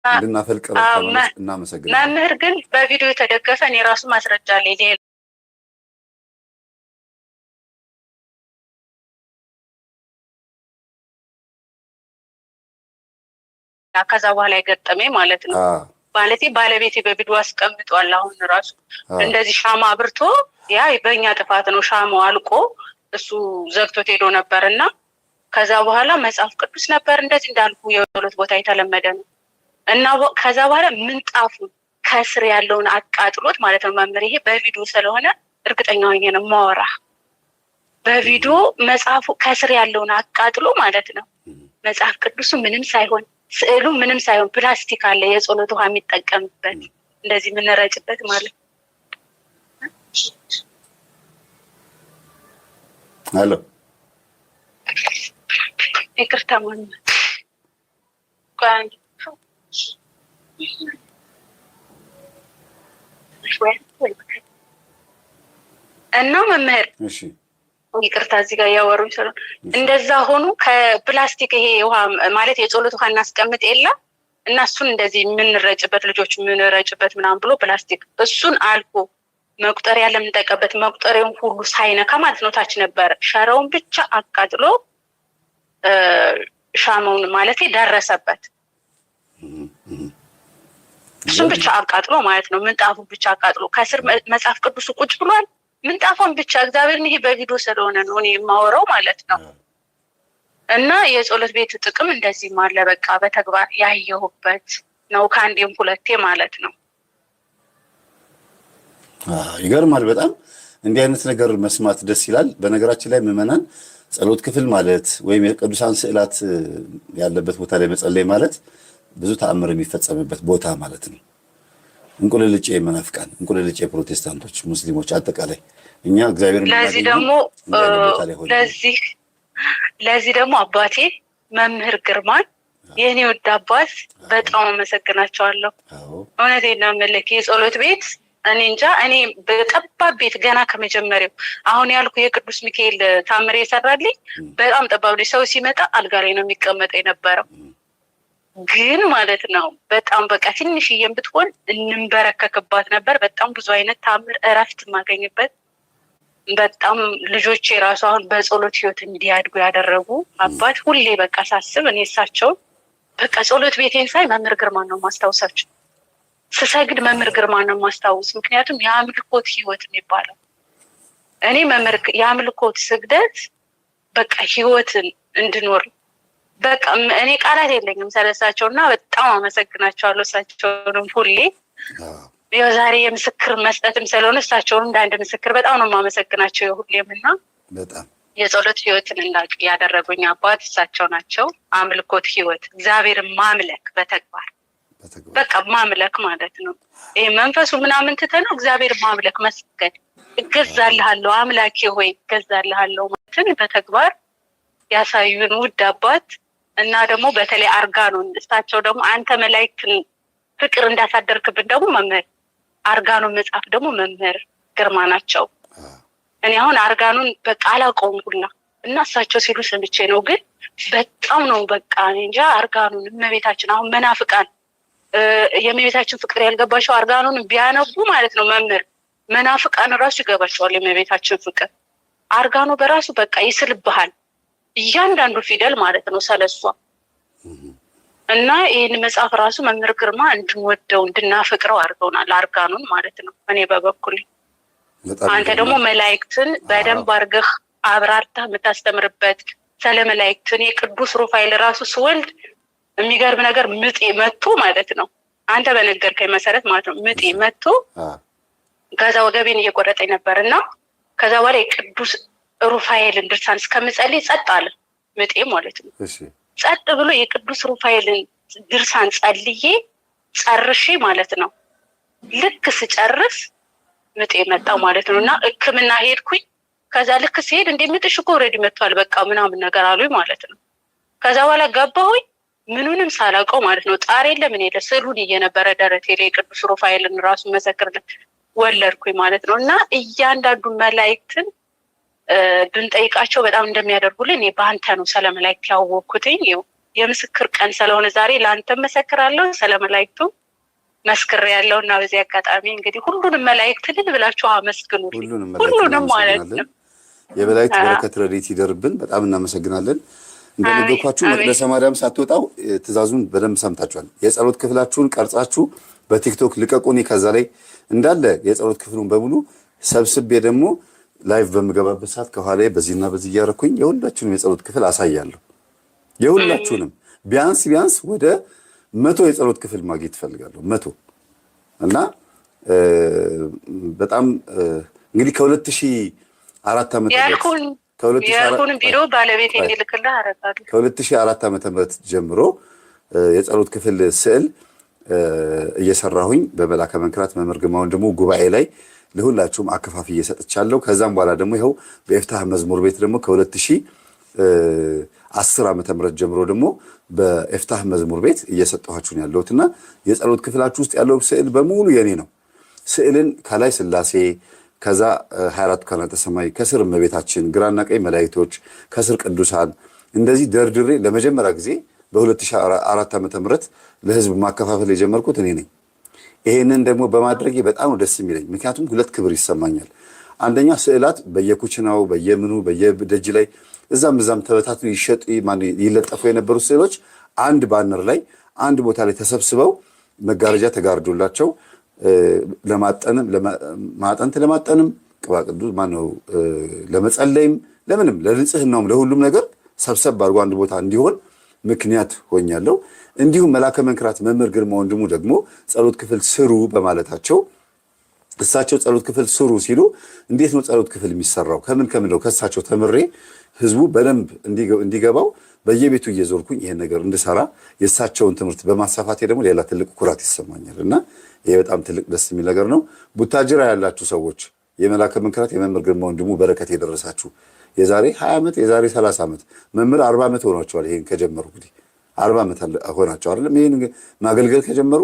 Speaker 1: እንድናፈልቅ እናመሰግናለን።
Speaker 5: መምህር ግን በቪዲዮ የተደገፈ እኔ ራሱ ማስረጃ አለኝ። ከዛ በኋላ የገጠመኝ ማለት ነው። ባለቤቴ በቪዲዮ አስቀምጧል። አሁን ራሱ እንደዚህ ሻማ አብርቶ ያ በእኛ ጥፋት ነው ሻማው አልቆ እሱ ዘግቶት ሄዶ ነበርና ከዛ በኋላ መጽሐፍ ቅዱስ ነበር እንደዚህ እንዳልኩ የጸሎት ቦታ የተለመደ ነው እና ከዛ በኋላ ምንጣፉ ከስር ያለውን አቃጥሎት ማለት ነው። መምህር ይሄ በቪዲዮ ስለሆነ እርግጠኛ ሆኜ ነው የማወራ። በቪዲዮ መጽሐፉ ከስር ያለውን አቃጥሎ ማለት ነው። መጽሐፍ ቅዱሱ ምንም ሳይሆን ስዕሉ ምንም ሳይሆን ፕላስቲክ አለ የጸሎት ውሃ የሚጠቀምበት እንደዚህ የምንረጭበት ማለት ነው።
Speaker 1: አሎ
Speaker 5: ይቅርታ ማለት እና መምህር
Speaker 1: እሺ
Speaker 5: ይቅርታ እዚህ ጋር ያወሩኝ ሰው እንደዛ ሆኖ ከፕላስቲክ ይሄ ውሃ ማለት የጸሎት ውሃ እናስቀምጥ የለ እና እሱን እንደዚህ የምንረጭበት ልጆች የምንረጭበት ምናምን ብሎ ፕላስቲክ እሱን አልፎ መቁጠሪያ ለምንጠቀበት መቁጠሪያውን ሁሉ ሳይነካ ማለት ነው ታች ነበር ሸራውን ብቻ አቃጥሎ ሻማውን ማለት ደረሰበት። እሱን ብቻ አቃጥሎ ማለት ነው ምንጣፉ ብቻ አቃጥሎ ከስር መጽሐፍ ቅዱስ ቁጭ ብሏል። ምንጣፉን ብቻ እግዚአብሔርን ይሄ በቪዲዮ ስለሆነ ነው እኔ የማወራው ማለት ነው። እና የጸሎት ቤት ጥቅም እንደዚህ ማለ በቃ በተግባር ያየሁበት ነው ከአንዴም ሁለቴ ማለት ነው።
Speaker 1: ይገርማል በጣም እንዲህ አይነት ነገር መስማት ደስ ይላል። በነገራችን ላይ ምዕመናን ጸሎት ክፍል ማለት ወይም የቅዱሳን ስዕላት ያለበት ቦታ ላይ መጸለይ ማለት ብዙ ተአምር የሚፈጸምበት ቦታ ማለት ነው። እንቁልልጭ መናፍቃን፣ እንቁልልጭ ፕሮቴስታንቶች፣ ሙስሊሞች አጠቃላይ እኛ እግዚአብሔርን
Speaker 5: ለዚህ ደግሞ አባቴ መምህር ግርማን የኔ ወድ አባት በጣም አመሰግናቸዋለሁ። እውነቴን ነው የምልህ የጸሎት ቤት እኔ እንጃ እኔ በጠባብ ቤት ገና ከመጀመሪያው አሁን ያልኩ የቅዱስ ሚካኤል ታምር የሰራልኝ በጣም ጠባብ ሰው ሲመጣ አልጋ ላይ ነው የሚቀመጠው የነበረው። ግን ማለት ነው በጣም በቃ ትንሽዬም ብትሆን እንንበረከክባት ነበር። በጣም ብዙ አይነት ታምር እረፍት የማገኝበት በጣም ልጆቼ ራሱ አሁን በጸሎት ህይወት እንዲያድጉ ያደረጉ አባት ሁሌ በቃ ሳስብ እኔ እሳቸው በቃ ጸሎት ቤቴን ሳይ መምህር ግርማን ነው ማስታወሳቸው። ስሰግድ መምህር ግርማን ነው ማስታወስ። ምክንያቱም የአምልኮት ህይወት የሚባለው እኔ መምህር የአምልኮት ስግደት በቃ ህይወትን እንድኖር በቃ እኔ ቃላት የለኝም ስለሳቸው እና በጣም አመሰግናቸዋለሁ። እሳቸውንም ሁሌ ያው ዛሬ የምስክር መስጠትም ስለሆነ እሳቸውን እንደ አንድ ምስክር በጣም ነው የማመሰግናቸው ሁሌም እና
Speaker 1: በጣም
Speaker 5: የጸሎት ህይወትን እንዳውቅ ያደረጉኝ አባት እሳቸው ናቸው። አምልኮት ህይወት እግዚአብሔርን ማምለክ በተግባር በቃ ማምለክ ማለት ነው። ይሄ መንፈሱ ምናምን ትተነው እግዚአብሔር ማምለክ መስገድ፣ እገዛልሃለሁ አምላኬ ሆይ እገዛልሃለሁ ማለትን በተግባር ያሳዩን ውድ አባት እና ደግሞ በተለይ አርጋኖን እሳቸው ደግሞ አንተ መላእክትን ፍቅር እንዳሳደርክብን ደግሞ መምህር አርጋኖን መጽሐፍ ደግሞ መምህር ግርማ ናቸው። እኔ አሁን አርጋኖን በቃ አላውቀውም ሁላ እና እሳቸው ሲሉ ሰምቼ ነው። ግን በጣም ነው በቃ እንጃ አርጋኖን እመቤታችን አሁን መናፍቃን የእመቤታችን ፍቅር ያልገባቸው አርጋኖን ቢያነቡ ማለት ነው መምህር መናፍቃን ራሱ ይገባቸዋል የእመቤታችን ፍቅር። አርጋኖ በራሱ በቃ ይስልብሃል እያንዳንዱ ፊደል ማለት ነው ስለሷ እና ይህን መጽሐፍ ራሱ መምህር ግርማ እንድንወደው እንድናፈቅረው አድርገውናል አርጋኖን ማለት ነው። እኔ በበኩል አንተ ደግሞ መላእክትን በደንብ አድርገህ አብራርተህ የምታስተምርበት ስለ መላእክትን የቅዱስ ሩፋኤል ራሱ ስወልድ የሚገርም ነገር ምጤ መጥቶ ማለት ነው አንተ በነገርከኝ መሰረት ማለት ነው ምጤ መጥቶ ከዛ ወገቤን እየቆረጠኝ ነበርና ከዛ በኋላ የቅዱስ ሩፋኤልን ድርሳን እስከምጸልይ ጸጥ አለ ምጤ ማለት ነው። ጸጥ ብሎ የቅዱስ ሩፋኤልን ድርሳን ጸልዬ ጨርሼ ማለት ነው ልክ ስጨርስ ምጤ መጣው ማለት ነው እና ሕክምና ሄድኩኝ። ከዛ ልክ ሲሄድ እንደምጥሽ እኮ ኦልሬዲ መጥቷል በቃ ምናምን ነገር አሉኝ ማለት ነው። ከዛ በኋላ ገባሁኝ ምኑንም ሳላውቀው ማለት ነው ጣር የለም ምን የለ ስዕሉን እየነበረ ደረቴ ላይ ቅዱስ ሩፋኤልን ራሱ መሰክርለት ወለድኩኝ ማለት ነው እና እያንዳንዱ መላእክትን ብንጠይቃቸው በጣም እንደሚያደርጉልን በአንተ ነው ስለ መላእክት ያወቅኩትኝ። የምስክር ቀን ስለሆነ ዛሬ ለአንተ መሰክራለሁ ስለ መላእክቱ መስክር ያለው እና በዚህ አጋጣሚ እንግዲህ ሁሉንም መላእክትን ብላችሁ አመስግኑ ሁሉንም ማለት ነው።
Speaker 1: የመላእክት በረከት ረድኤት ይደርብን። በጣም እናመሰግናለን። እንደነገርኳችሁ መቅደሰ ማርያም ሳትወጣው ትእዛዙን በደንብ ሰምታችኋል። የጸሎት ክፍላችሁን ቀርጻችሁ በቲክቶክ ልቀቁኝ። ከዛ ላይ እንዳለ የጸሎት ክፍሉን በሙሉ ሰብስቤ ደግሞ ላይቭ በምገባበት ሰዓት ከኋላ በዚህና በዚህ እያደረኩኝ የሁላችሁንም የጸሎት ክፍል አሳያለሁ። የሁላችሁንም ቢያንስ ወደ 100 የጸሎት ክፍል ማግኘት እፈልጋለሁ። 100 እና በጣም እንግዲህ ከ2004 ዓመተ ምህረት ጀምሮ የጸሎት ክፍል ስዕል እየሰራሁኝ በመላከ መንክራት መምህር ግርማ ወንድሙ ጉባኤ ላይ ለሁላችሁም አከፋፍ እየሰጥቻለሁ። ከዛም በኋላ ደግሞ ይኸው በኤፍታህ መዝሙር ቤት ደግሞ ከ2010 ዓመተ ምህረት ጀምሮ ደግሞ በኤፍታህ መዝሙር ቤት እየሰጠኋችሁን ያለሁትና የጸሎት ክፍላችሁ ውስጥ ያለው ስዕል በሙሉ የኔ ነው። ስዕልን ከላይ ሥላሴ ከዛ 24 ካህናተ ሰማይ ከስር እመቤታችን ግራና ቀኝ መላእክቶች ከስር ቅዱሳን እንደዚህ ደርድሬ ለመጀመሪያ ጊዜ በ2004 ዓመተ ምህረት ለህዝብ ማከፋፈል የጀመርኩት እኔ ነኝ። ይሄንን ደግሞ በማድረጌ በጣም ደስ የሚለኝ ምክንያቱም ሁለት ክብር ይሰማኛል። አንደኛ ስዕላት በየኩችናው በየምኑ በየደጅ ላይ እዛም ተበታትነው ይለጠፉ የነበሩ ስዕሎች አንድ ባነር ላይ አንድ ቦታ ላይ ተሰብስበው መጋረጃ ተጋርዶላቸው ማጠንት ለማጠንም ቅባ ቅዱስ ለመጸለይም ለምንም ለንጽህናውም ለሁሉም ነገር ሰብሰብ አድርጎ አንድ ቦታ እንዲሆን ምክንያት ሆኛለሁ። እንዲሁም መላከ መንክራት መምህር ግርማ ወንድሙ ደግሞ ጸሎት ክፍል ስሩ በማለታቸው እሳቸው ጸሎት ክፍል ስሩ ሲሉ እንዴት ነው ጸሎት ክፍል የሚሰራው ከምን ነው ከእሳቸው ተምሬ ህዝቡ በደንብ እንዲገባው በየቤቱ እየዞርኩኝ ይሄን ነገር እንድሰራ የእሳቸውን ትምህርት በማሳፋቴ ደግሞ ሌላ ትልቅ ኩራት ይሰማኛል እና ይሄ በጣም ትልቅ ደስ የሚል ነገር ነው። ቡታጅራ ያላችሁ ሰዎች የመላከ መንክራት የመምህር ግርማ ወንድሙ በረከት የደረሳችሁ የዛሬ 20 ዓመት የዛሬ 30 ዓመት መምህር 40 ዓመት ሆኗቸዋል። ይሄን ከጀመሩ እንግዲህ 40 ዓመት ሆናቸው አይደለም ይሄን ማገልገል ከጀመሩ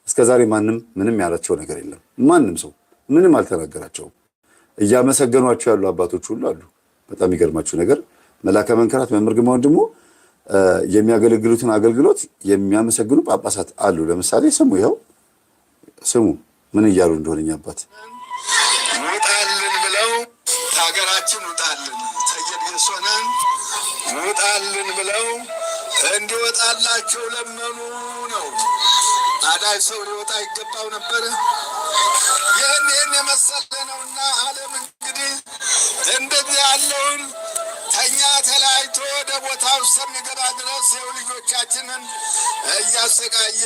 Speaker 1: እስከዛሬ ማንም ምንም ያላቸው ነገር የለም። ማንም ሰው ምንም አልተናገራቸውም። እያመሰገኗቸው ያሉ አባቶች ሁሉ አሉ። በጣም ይገርማችሁ ነገር መላከ መንክራት መምህር ግርማ ወንድሙ የሚያገለግሉትን አገልግሎት የሚያመሰግኑ ጳጳሳት አሉ። ለምሳሌ ስሙ ምን እያሉ እንደሆነኛ አባት
Speaker 6: ውጣልን ብለው ሀገራችን ውጣልን ተየድሶናን ውጣልን ብለው እንዲወጣላቸው ለመኑ ነው። ታዲያ ሰው ሊወጣ ይገባው ነበር። ይህን የመሰለ ነውና ዓለም እንግዲህ እንደዚህ ያለውን ተኛ ተለያይቶ ወደ ቦታው እስከሚገባ ድረስ የው ልጆቻችንን እያሰቃየ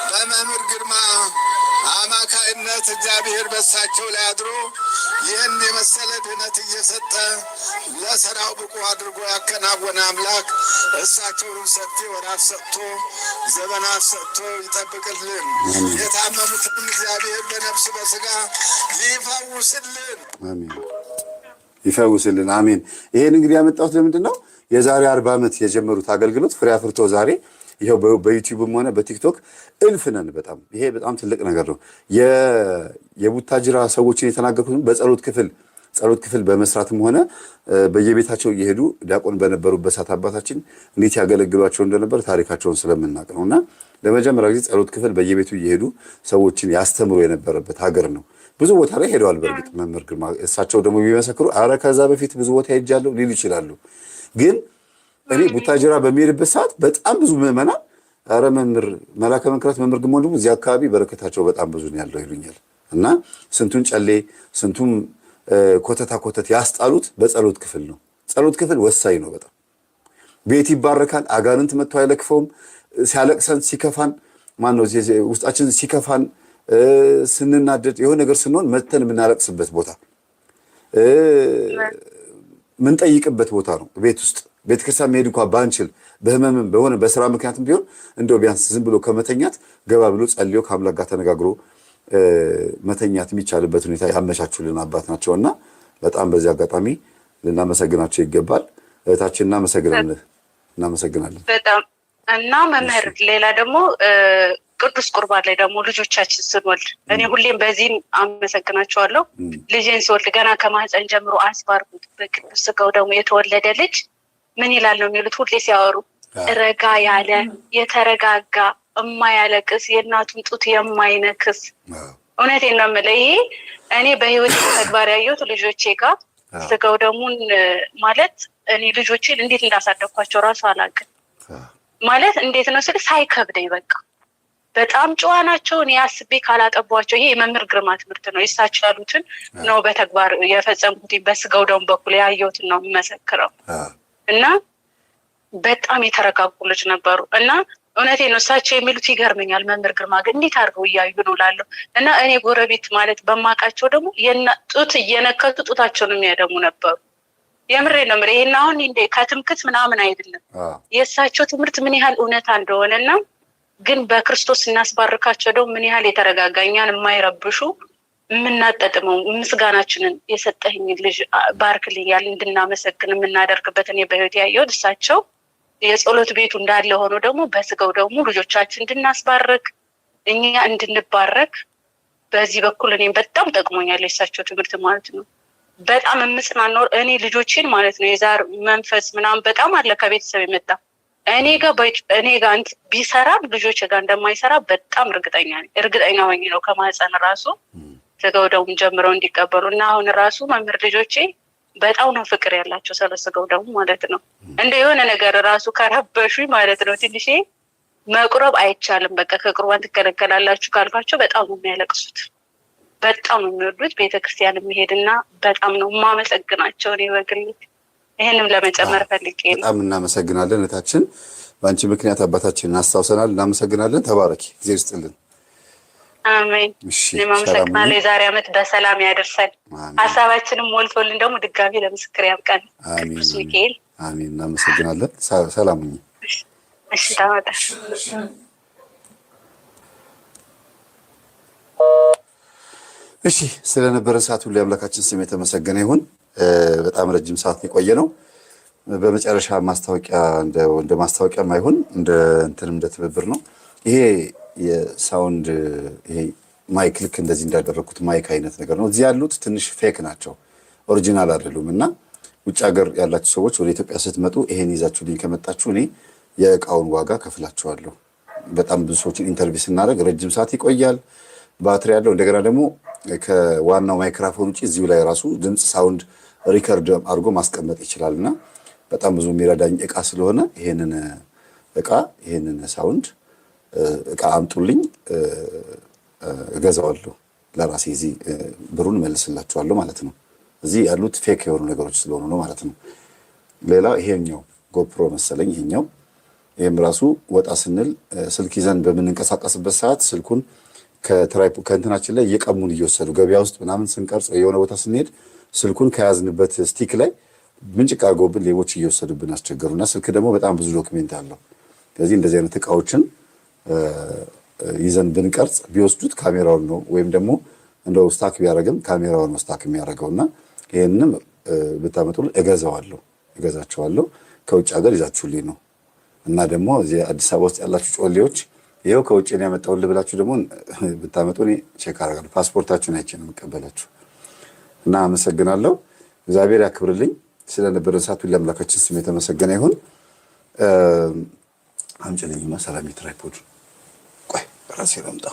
Speaker 6: በመምህር ግርማ አማካይነት እግዚአብሔር በሳቸው ላይ አድሮ ይህን የመሰለ ድህነት እየሰጠ ለስራው ብቁ አድርጎ ያከናወነ አምላክ እሳቸውን ሰፊ ወራት ሰጥቶ ዘመናት ሰጥቶ ይጠብቅልን። የታመሙትን እግዚአብሔር በነፍስ በስጋ ይፈውስልን።
Speaker 1: አሜን። ይፈውስልን። አሜን። ይሄን እንግዲህ ያመጣሁት ለምንድን ነው? የዛሬ 40 ዓመት የጀመሩት አገልግሎት ፍሬ አፍርቶ ዛሬ ይሄው በዩቲዩብም ሆነ በቲክቶክ እልፍ ነን። በጣም ይሄ በጣም ትልቅ ነገር ነው። የቡታጅራ ሰዎችን የተናገርኩት ጸሎት ክፍል በመስራትም ሆነ በየቤታቸው እየሄዱ ዲያቆን በነበሩበት ሰዓት አባታችን እንዴት ያገለግሏቸው እንደነበር ታሪካቸውን ስለምናውቅ ነውና ለመጀመሪያ ጊዜ ጸሎት ክፍል በየቤቱ እየሄዱ ሰዎችን ያስተምሩ የነበረበት ሀገር ነው። ብዙ ቦታ ላይ ሄደዋል። በእርግጥ መምህር ግርማ እሳቸው ደግሞ ቢመሰክሩ አረ ከዛ በፊት ብዙ ቦታ ሄጃለሁ ሊሉ ይችላሉ። ግን እኔ ቡታጅራ በሚሄድበት ሰዓት በጣም ብዙ ምዕመናን አረ መምህር መላከ መንክራት መምህር ግርማ ደግሞ እዚህ አካባቢ በረከታቸው በጣም ብዙ ነው ያለው ይሉኛል። እና ስንቱን ጨሌ ስንቱም ኮተት ያስጣሉት በጸሎት ክፍል ነው። ጸሎት ክፍል ወሳኝ ነው በጣም ቤት ይባረካል። አጋንንት መጥቶ አይለክፈውም። ሲያለቅሰን ሲከፋን ማነው ውስጣችን ሲከፋን ስንናደድ የሆነ ነገር ስንሆን መተን የምናለቅስበት ቦታ ምንጠይቅበት ቦታ ነው። ቤት ውስጥ ቤተክርስቲያን መሄድ እንኳን ባንችል በህመምም በሆነ በስራ ምክንያትም ቢሆን እንደው ቢያንስ ዝም ብሎ ከመተኛት ገባ ብሎ ጸልዮ ከአምላክ ጋር ተነጋግሮ መተኛት የሚቻልበት ሁኔታ ያመቻቹልን አባት ናቸውና በጣም በዚህ አጋጣሚ ልናመሰግናቸው ይገባል። እህታችን እናመሰግናለን በጣም
Speaker 5: እና መምህር ሌላ ደግሞ ቅዱስ ቁርባን ላይ ደግሞ ልጆቻችን ስንወልድ እኔ ሁሌም በዚህም አመሰግናቸዋለሁ። ልጄን ስወልድ ገና ከማህፀን ጀምሮ አስባርኩት በቅዱስ ስጋው ደግሞ የተወለደ ልጅ ምን ይላል ነው የሚሉት ሁሌ ሲያወሩ ረጋ ያለ የተረጋጋ የማያለቅስ የእናቱን ጡት የማይነክስ። እውነቴን ነው የምልህ ይሄ እኔ በህይወት ተግባር ያየሁት ልጆቼ ጋር ስጋው ደሙን ማለት እኔ ልጆቼን እንዴት እንዳሳደግኳቸው ራሱ አላውቅም። ማለት እንዴት ነው ስል ሳይከብደኝ በቃ በጣም ጨዋ ናቸው። እኔ አስቤ ካላጠቧቸው ይሄ የመምህር ግርማ ትምህርት ነው። ይሳቸው ያሉትን ነው በተግባር የፈጸምኩት። በስጋው ደሙ በኩል ያየሁትን ነው የምመሰክረው። እና በጣም የተረጋጉ ልጅ ነበሩ። እና እውነቴን ነው እሳቸው የሚሉት ይገርመኛል። መምህር ግርማ ግን እንዴት አድርገው እያዩ ነው ላለሁ እና እኔ ጎረቤት ማለት በማውቃቸው ደግሞ ጡት እየነከቱ ጡታቸውን የሚያደሙ ነበሩ። የምሬ ነው የምልህ። ይሄን አሁን ከትምክት ምናምን አይደለም የእሳቸው ትምህርት ምን ያህል እውነታ እንደሆነና ግን በክርስቶስ እናስባርካቸው ደግሞ ምን ያህል የተረጋጋ እኛን የማይረብሹ የምናጠጥመው ምስጋናችንን የሰጠኝ ልጅ ባርክልኝ ያል እንድናመሰግን የምናደርግበት እኔ በህይወት ያየሁት እሳቸው የጸሎት ቤቱ እንዳለ ሆኖ ደግሞ በስጋው ደግሞ ልጆቻችን እንድናስባርክ እኛ እንድንባረክ በዚህ በኩል እኔም በጣም ጠቅሞኛል የእሳቸው ትምህርት ማለት ነው። በጣም የምጽናናው እኔ ልጆችን ማለት ነው የዛር መንፈስ ምናምን በጣም አለ ከቤተሰብ የመጣ እኔ ጋር ቢሰራ ልጆች ጋር እንደማይሰራ በጣም እርግጠኛ ሆኜ ነው ከማህፀን ራሱ ስጋው ደሙ ጀምረው እንዲቀበሉ እና አሁን ራሱ መምህር ልጆቼ በጣም ነው ፍቅር ያላቸው ስለ ስጋው ደሙ ማለት ነው። እንደ የሆነ ነገር ራሱ ከረበሹኝ ማለት ነው ትንሽ መቁረብ አይቻልም በቃ ከቁርባን ትከለከላላችሁ ካልኳቸው በጣም ነው የሚያለቅሱት። በጣም ነው የሚወዱት። ቤተክርስቲያን የሚሄድና በጣም ነው የማመሰግናቸው እኔ በግሌ። ይሄንም ለመጨመር ፈልጌ ነው።
Speaker 1: በጣም እናመሰግናለን እህታችን። በአንቺ ምክንያት አባታችንን አስተዋውሰናል። እናመሰግናለን። ተባረኪ። ጊዜ ይስጥልን።
Speaker 5: አሜን። እኔም አመሰግናለሁ። የዛሬ ዓመት በሰላም ያደርሰን። ሀሳባችንም ሞልቶልን ደግሞ ድጋሚ ለምስክር ያብቃን። ቅዱስ ሚካኤል።
Speaker 1: አሜን። እናመሰግናለን። ሰላም ሁኚ።
Speaker 5: እሺ ታመጣ
Speaker 1: እሺ ስለነበረ ሰዓት ሁሉ አምላካችን ስም የተመሰገነ ይሁን። በጣም ረጅም ሰዓት የቆየ ነው። በመጨረሻ ማስታወቂያ እንደ ማስታወቂያም አይሁን እንደ ትብብር ነው። ይሄ የሳውንድ ይሄ ማይክ ልክ እንደዚህ እንዳደረኩት ማይክ አይነት ነገር ነው። እዚህ ያሉት ትንሽ ፌክ ናቸው፣ ኦሪጂናል አይደሉም። እና ውጭ ሀገር ያላችሁ ሰዎች ወደ ኢትዮጵያ ስትመጡ ይሄን ይዛችሁልኝ ከመጣችሁ እኔ የእቃውን ዋጋ ከፍላችኋለሁ። በጣም ብዙ ሰዎችን ኢንተርቪው ስናደርግ ረጅም ሰዓት ይቆያል። ባትሪ ያለው እንደገና ደግሞ ከዋናው ማይክራፎን ውጪ እዚሁ ላይ ራሱ ድምፅ ሳውንድ ሪከርድ አድርጎ ማስቀመጥ ይችላልና በጣም ብዙ የሚረዳኝ እቃ ስለሆነ ይሄንን ሳውንድ እቃ አምጡልኝ፣ እገዛዋለሁ ለራሴ። እዚህ ብሩን መልስላችኋለሁ ማለት ነው። እዚህ ያሉት ፌክ የሆኑ ነገሮች ስለሆኑ ነው ማለት ነው። ሌላ ይሄኛው ጎፕሮ መሰለኝ ይሄም ራሱ ወጣ ስንል ስልክ ይዘን በምንንቀሳቀስበት ሰዓት ስልኩን ከእንትናችን ላይ እየቀሙን እየወሰዱ ገበያ ውስጥ ምናምን ስንቀርጽ የሆነ ቦታ ስንሄድ ስልኩን ከያዝንበት ስቲክ ላይ ምንጭቅ አድርገውብን ሌቦች እየወሰዱብን አስቸገሩና ስልክ ደግሞ በጣም ብዙ ዶክሜንት አለው። ስለዚህ እንደዚህ አይነት እቃዎችን ይዘን ብንቀርጽ ቢወስዱት ካሜራውን ነው ወይም ደግሞ እንደው ስታክ ቢያደርግም ካሜራውን ነው ስታክ የሚያደርገውና ይሄንንም ብታመጡልኝ እገዛቸዋለሁ። ከውጭ ሀገር ይዛችሁልኝ ነው እና ደግሞ እዚህ አዲስ አበባ ውስጥ ያላችሁ ጮሌዎች ይኸው ከውጭ ነው ያመጣሁልህ ብላችሁ ደግሞ ብታመጡ እኔ ቼክ አደርጋለሁ። ፓስፖርታችሁን አይቼ ነው የምቀበላችሁ እና አመሰግናለሁ። እግዚአብሔር ያክብርልኝ። ስለነበረን ሰዓት ሁሉ አምላካችን ስም የተመሰገነ ይሁን። አምጪልኝማ ሰላም ትራይፖድ ቆይ ራሴ ላምጣ።